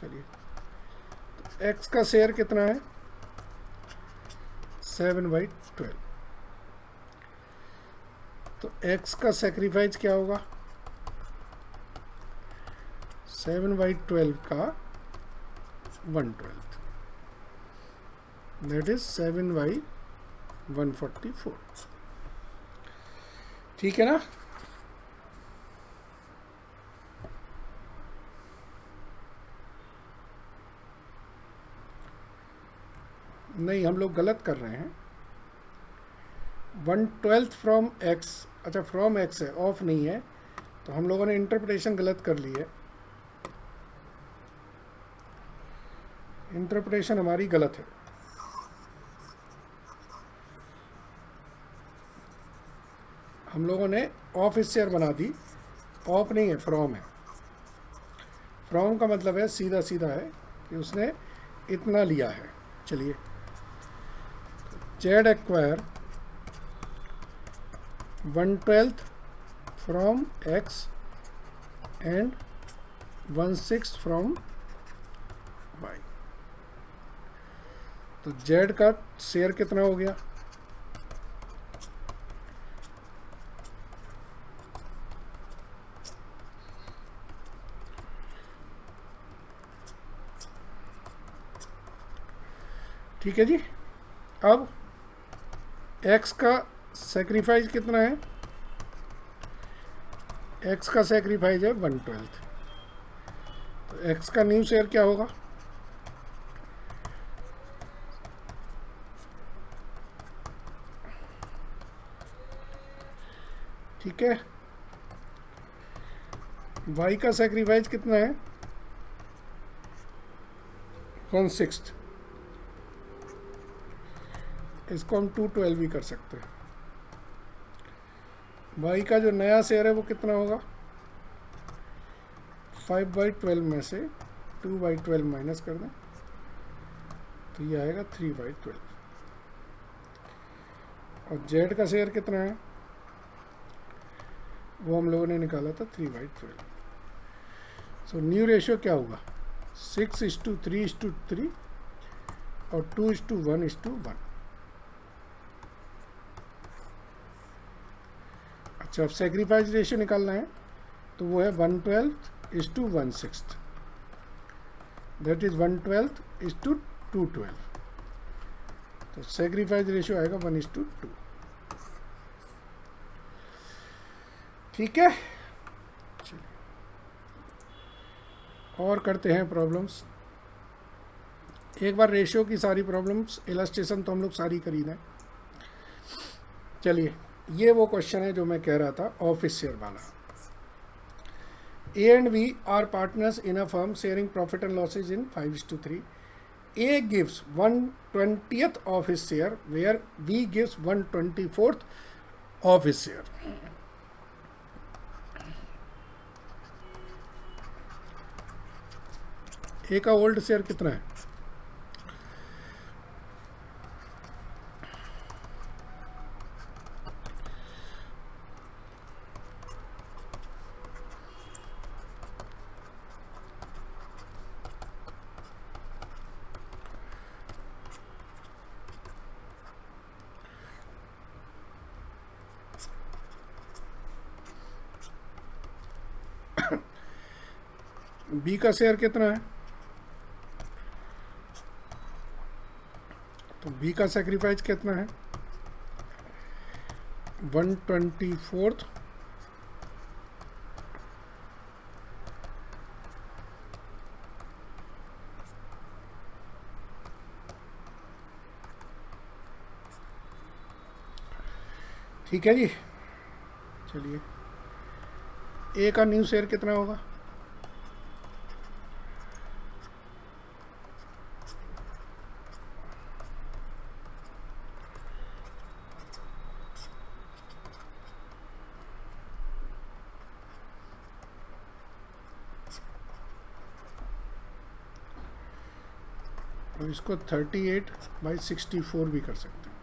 चलिए, तो एक्स का शेयर कितना है? 7/12। तो एक्स का सेक्रीफाइस क्या होगा? 7/12 का 1/12, दैट इज 7/144। ठीक है ना। नहीं, हम लोग गलत कर रहे हैं। 1/12 फ्रॉम एक्स, अच्छा फ्रॉम एक्स है, ऑफ नहीं है, तो हम लोगों ने इंटरप्रिटेशन गलत कर ली है। इंटरप्रिटेशन हमारी गलत है। हम लोगों ने ऑफ इस शेयर बना दी, ऑफ नहीं है, फ्रॉम है। फ्रॉम का मतलब है सीधा सीधा है कि उसने इतना लिया है। चलिए, Z acquire 1/12 from X and 1/6 from Y. तो जेड का शेयर कितना हो गया? ठीक है जी। अब एक्स का सेक्रीफाइस कितना है? एक्स का सेक्रीफाइस है 1/12। तो एक्स का न्यू शेयर क्या होगा? ठीक है। वाई का सेक्रीफाइस कितना है? 1/6। इसको हम 2/12 भी कर सकते हैं। वाई का जो नया शेयर है वो कितना होगा? 5/12 में से 2/12 माइनस कर दें तो ये आएगा 3/12। और जेड का शेयर कितना है वो हम लोगों ने निकाला था 3/12। सो न्यू रेशियो क्या होगा? 6:3:3 और 2:1:1। अच्छा, अब सेक्रीफाइस रेशियो निकालना है तो वो है 1/12:1/6, दैट इज 1/12:2/12। तो सेक्रीफाइस रेशियो आएगा 1:2। ठीक है। और करते हैं प्रॉब्लम्स। एक बार रेशियो की सारी प्रॉब्लम्स, इलस्ट्रेशन तो हम लोग सारी कर ही दें। चलिए, ये वो क्वेश्चन है जो मैं कह रहा था, ऑफिस शेयर वाला। A and B are partners in a firm sharing profit and losses in 5:3. A gives 1/20th of his share, where B gives 1/24th of his share. A का ओल्ड शेयर कितना है? B का share कितना है? तो B का sacrifice कितना है? 1/24। ठीक है जी। चलिए, ए का न्यू शेयर कितना होगा? तो इसको 38/64 भी कर सकते हैं।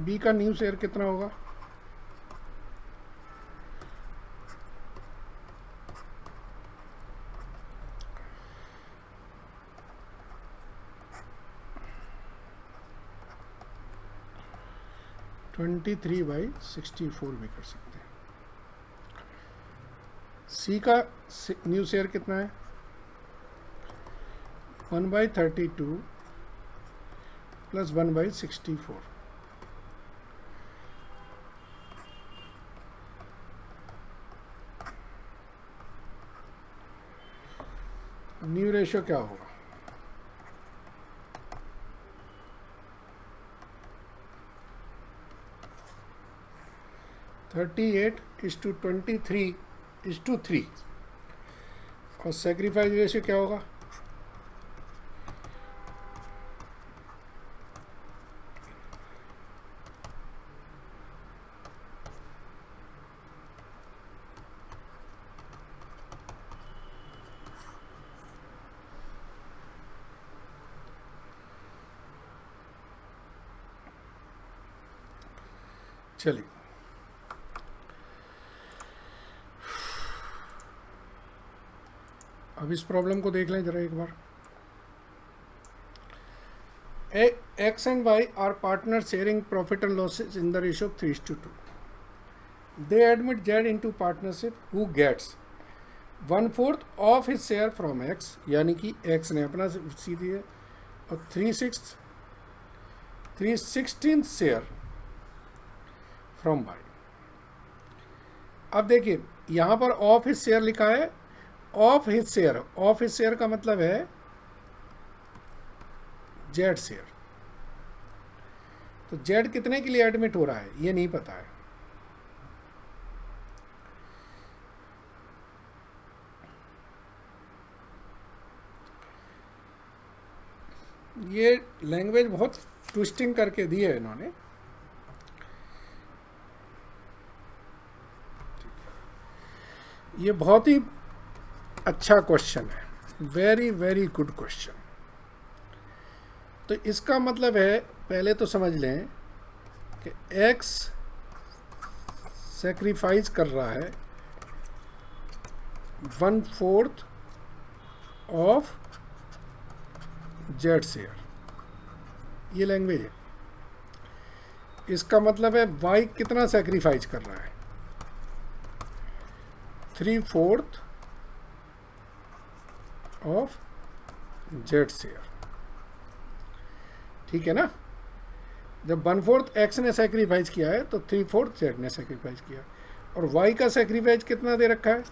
बी का न्यू शेयर कितना होगा? ट्वेंटी 3/64 भी कर सकते हैं। सी का न्यू शेयर कितना है? 1/32 प्लस 1/64। न्यू रेशियो क्या होगा? (38 to 23:3) और सेक्रीफाइस रेशियो क्या होगा? चलिए, अब इस प्रॉब्लम को देख लें जरा एक बार। X and Y are partners sharing profit and losses in the ratio of 3:2. They admit Z into partnership, who gets 1/4 of his share from X, यानी कि X ने अपना सी दिया और 3/16 शेयर फ्रॉम बाय। अब देखिए, यहाँ पर ऑफ हिज शेयर लिखा है। Of his share, of his share का मतलब है जेड शेयर। तो जेड कितने के लिए एडमिट हो रहा है ये नहीं पता है। ये लैंग्वेज बहुत ट्विस्टिंग करके दी है इन्होंने। ये बहुत ही अच्छा क्वेश्चन है, वेरी वेरी गुड क्वेश्चन। तो इसका मतलब है, पहले तो समझ लें कि एक्स सेक्रीफाइस कर रहा है 1/4 ऑफ जेड शेयर, ये लैंग्वेज है। इसका मतलब है वाई कितना सेक्रीफाइस कर रहा है? 3/4 ऑफ जेड शेयर। ठीक है ना? जब 1/4 एक्स ने सेक्रीफाइस किया है तो 3/4 जेड ने सेक्रीफाइस किया। और y का सेक्रीफाइस कितना दे रखा है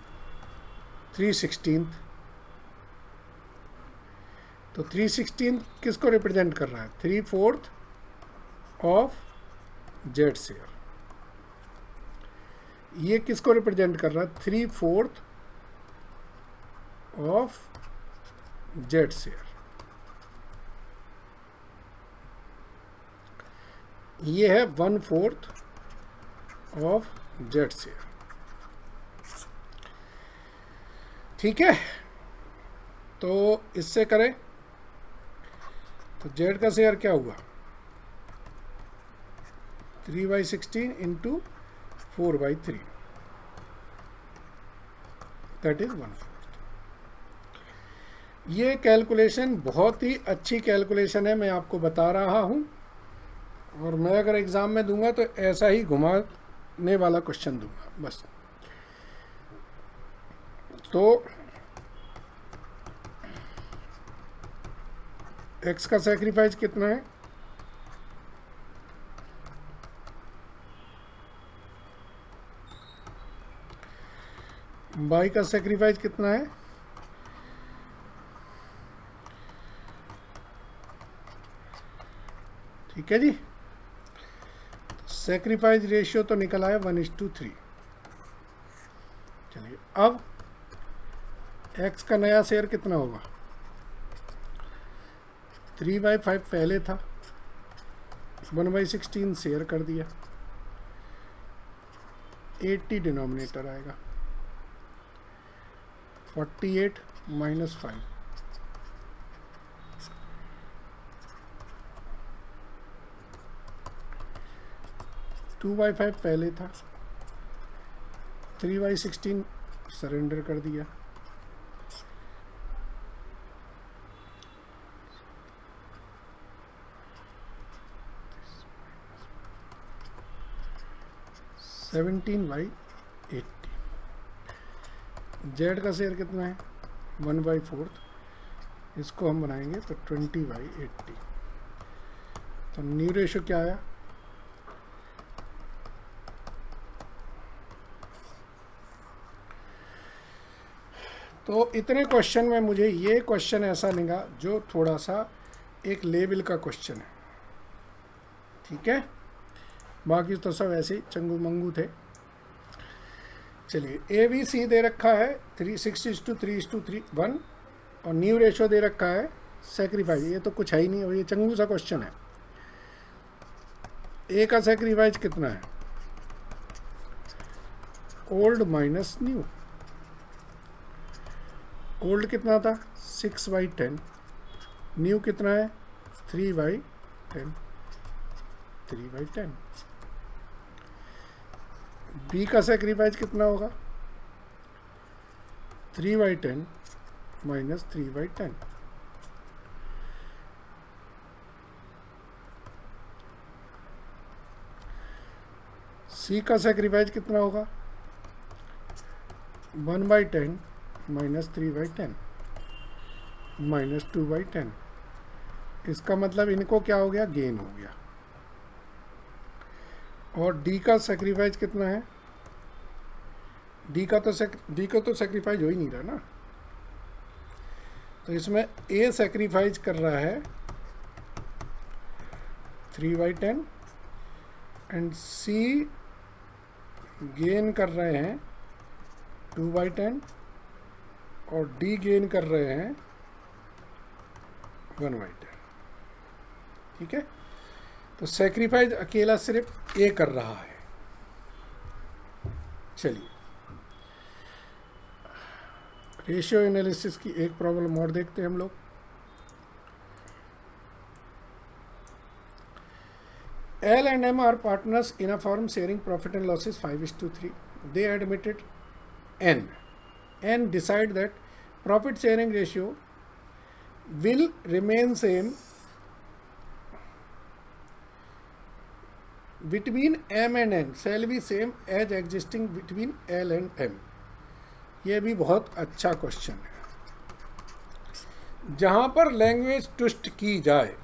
3/16। तो 3/16 किसको रिप्रेजेंट कर रहा है 3/4 ऑफ जेड शेयर। ये किसको रिप्रेजेंट कर रहा है 3/4 ऑफ जेड शेयर। ये है 1/4 ऑफ जेड शेयर। ठीक है, तो इससे करें तो जेड का शेयर क्या हुआ 3/16 इंटू 4/3, दैट इज 1/4। ये कैलकुलेशन बहुत ही अच्छी कैलकुलेशन है, मैं आपको बता रहा हूँ। और मैं अगर एग्ज़ाम में दूंगा तो ऐसा ही घुमाने वाला क्वेश्चन दूंगा बस। तो x का सैक्रिफाइस कितना है y का सैक्रिफाइस कितना है ठीक है जी। सैक्रिफाइस रेशियो तो निकला है 1:3। चलिए अब x का नया शेयर कितना होगा 3/5 पहले था 1/16 शेयर कर दिया 80 डिनोमिनेटर आएगा 48 - 5 2/5 पहले था 3/16 सरेंडर कर दिया 17/80। जेड का शेयर कितना है 1/4, इसको हम बनाएंगे तो 20/80। तो न्यू रेशो क्या आया तो इतने क्वेश्चन में मुझे ये क्वेश्चन ऐसा लगा जो थोड़ा सा एक लेवल का क्वेश्चन है। ठीक है, बाकी तो सब ऐसे ही चंगू मंगू थे। चलिए ABC दे रखा है 6:3:1 और न्यू रेशो दे रखा है सैक्रिफाइस। ये तो कुछ है ही नहीं और ये चंगू सा क्वेश्चन है। A का सैक्रिफाइस कितना है ओल्ड माइनस न्यू। ओल्ड कितना था 6/10, न्यू कितना है 3/10, 3/10। बी का सैक्रिफाइस कितना होगा 3/10 - 3/10। सी का सैक्रिफाइस कितना होगा 1/10 - 3/10 - 2/10। इसका मतलब इनको क्या हो गया गेन हो गया। और डी का सैक्रिफाइस कितना है डी को तो सैक्रिफाइस हो ही नहीं रहा ना। तो इसमें ए सैक्रिफाइस कर रहा है 3/10 एंड सी गेन कर रहे हैं 2/10 और डी गेन कर रहे हैं 1/10। ठीक है, तो सैक्रिफाइस अकेला सिर्फ ए कर रहा है। चलिए रेशियो एनालिसिस की एक प्रॉब्लम और देखते हैं हम लोग। L and M are partners in a firm sharing profit and losses 5:3. They admitted N and decide that profit sharing ratio will remain same between M and N shall be same as existing between L and M। ये भी बहुत अच्छा question है जहां पर language twist की जाए।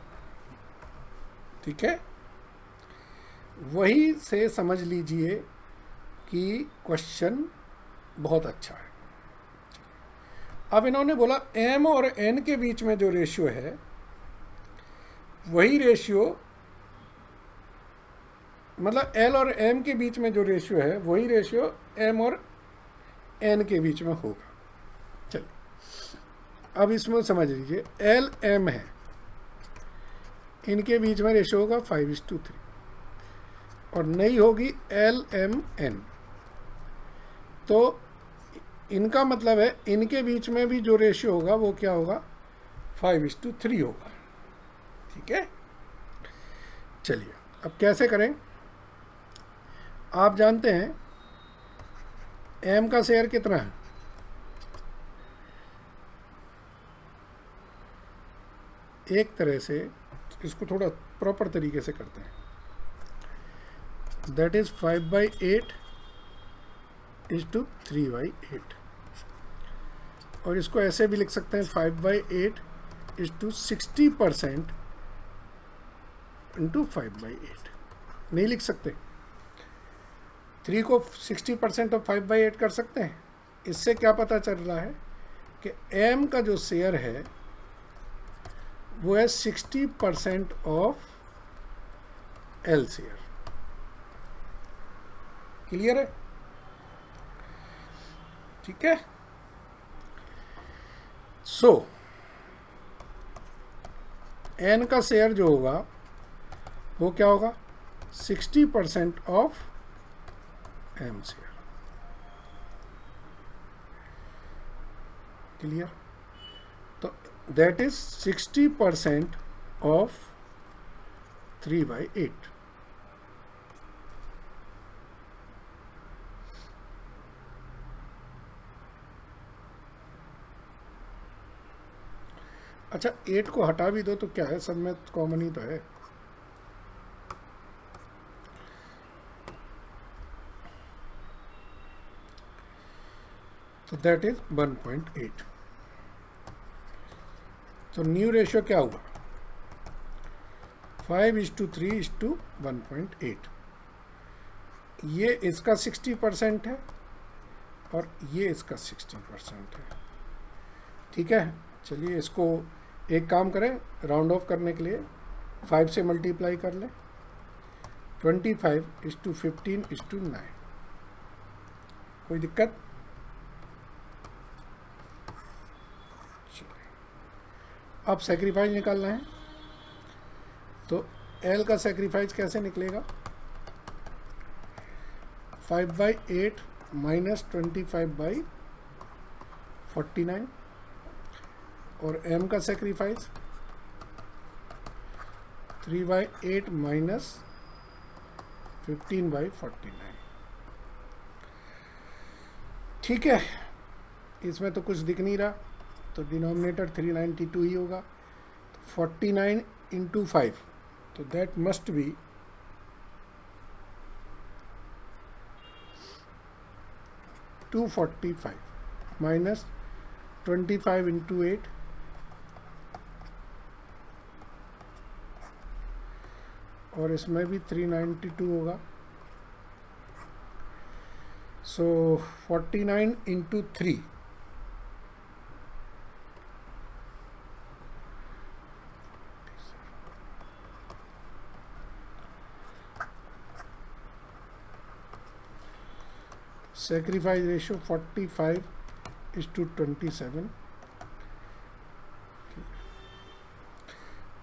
ठीक है, वही से समझ लीजिए कि क्वेश्चन बहुत अच्छा है। अब इन्होंने बोला m और n के बीच में जो रेशियो है वही रेशियो, मतलब l और m के बीच में जो रेशियो है वही रेशियो m और n के बीच में होगा। चलिए अब इसमें समझ लीजिए, l m है, इनके बीच में रेशियो होगा 5:3 और नहीं होगी l m n। तो इनका मतलब है इनके बीच में भी जो रेशियो होगा वो क्या होगा, 5:3 होगा। ठीक है, चलिए अब कैसे करें। आप जानते हैं m का शेयर कितना है, एक तरह से इसको थोड़ा प्रॉपर तरीके से करते हैं, दैट इज 5/8 = 3/8, और इसको ऐसे भी लिख सकते हैं 5/8 = 60% × 5/8। नहीं लिख सकते, 3 को 60% ऑफ 5/8 कर सकते हैं। इससे क्या पता चल रहा है कि m का जो शेयर है वो है 60% ऑफ l शेयर। क्लियर है? ठीक है। सो n का शेयर जो होगा वो क्या होगा, 60% ऑफ m शेयर। क्लियर? तो दैट इज 60% ऑफ 3/8। अच्छा, 8 को हटा भी दो तो क्या है, सब में कॉमन ही तो है। तो दैट इज 1.8। तो न्यू रेशियो क्या हुआ, 5:3:1.8। ये इसका 60% है और ये इसका 60% है। ठीक है, चलिए इसको एक काम करें, राउंड ऑफ करने के लिए 5 से मल्टीप्लाई कर लें, 25:15:9। कोई दिक्कत? अब सेक्रीफाइस निकालना है, तो L का सेक्रीफाइस कैसे निकलेगा, 5/8 - 25/49, और m का सेक्रीफाइस 3/8 - 15/49। ठीक है, इसमें तो कुछ दिख नहीं रहा, तो डिनोमिनेटर 392 ही होगा। तो 49 × 5, तो दैट मस्ट बी 245 माइनस 25 × 8, और इसमें भी 392 होगा। सो 49 × 3, सेक्रीफाइस रेशियो 45:27,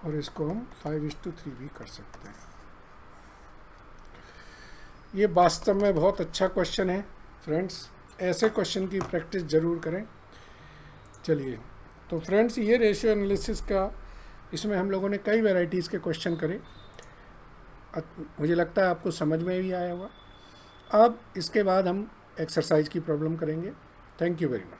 और इसको हम 5:3 भी कर सकते हैं। ये वास्तव में बहुत अच्छा क्वेश्चन है फ्रेंड्स, ऐसे क्वेश्चन की प्रैक्टिस ज़रूर करें। चलिए, तो फ्रेंड्स ये रेशियो एनालिसिस का, इसमें हम लोगों ने कई वैरायटीज़ के क्वेश्चन करे। मुझे लगता है आपको समझ में भी आया होगा। अब इसके बाद हम एक्सरसाइज की प्रॉब्लम करेंगे। Thank you very much.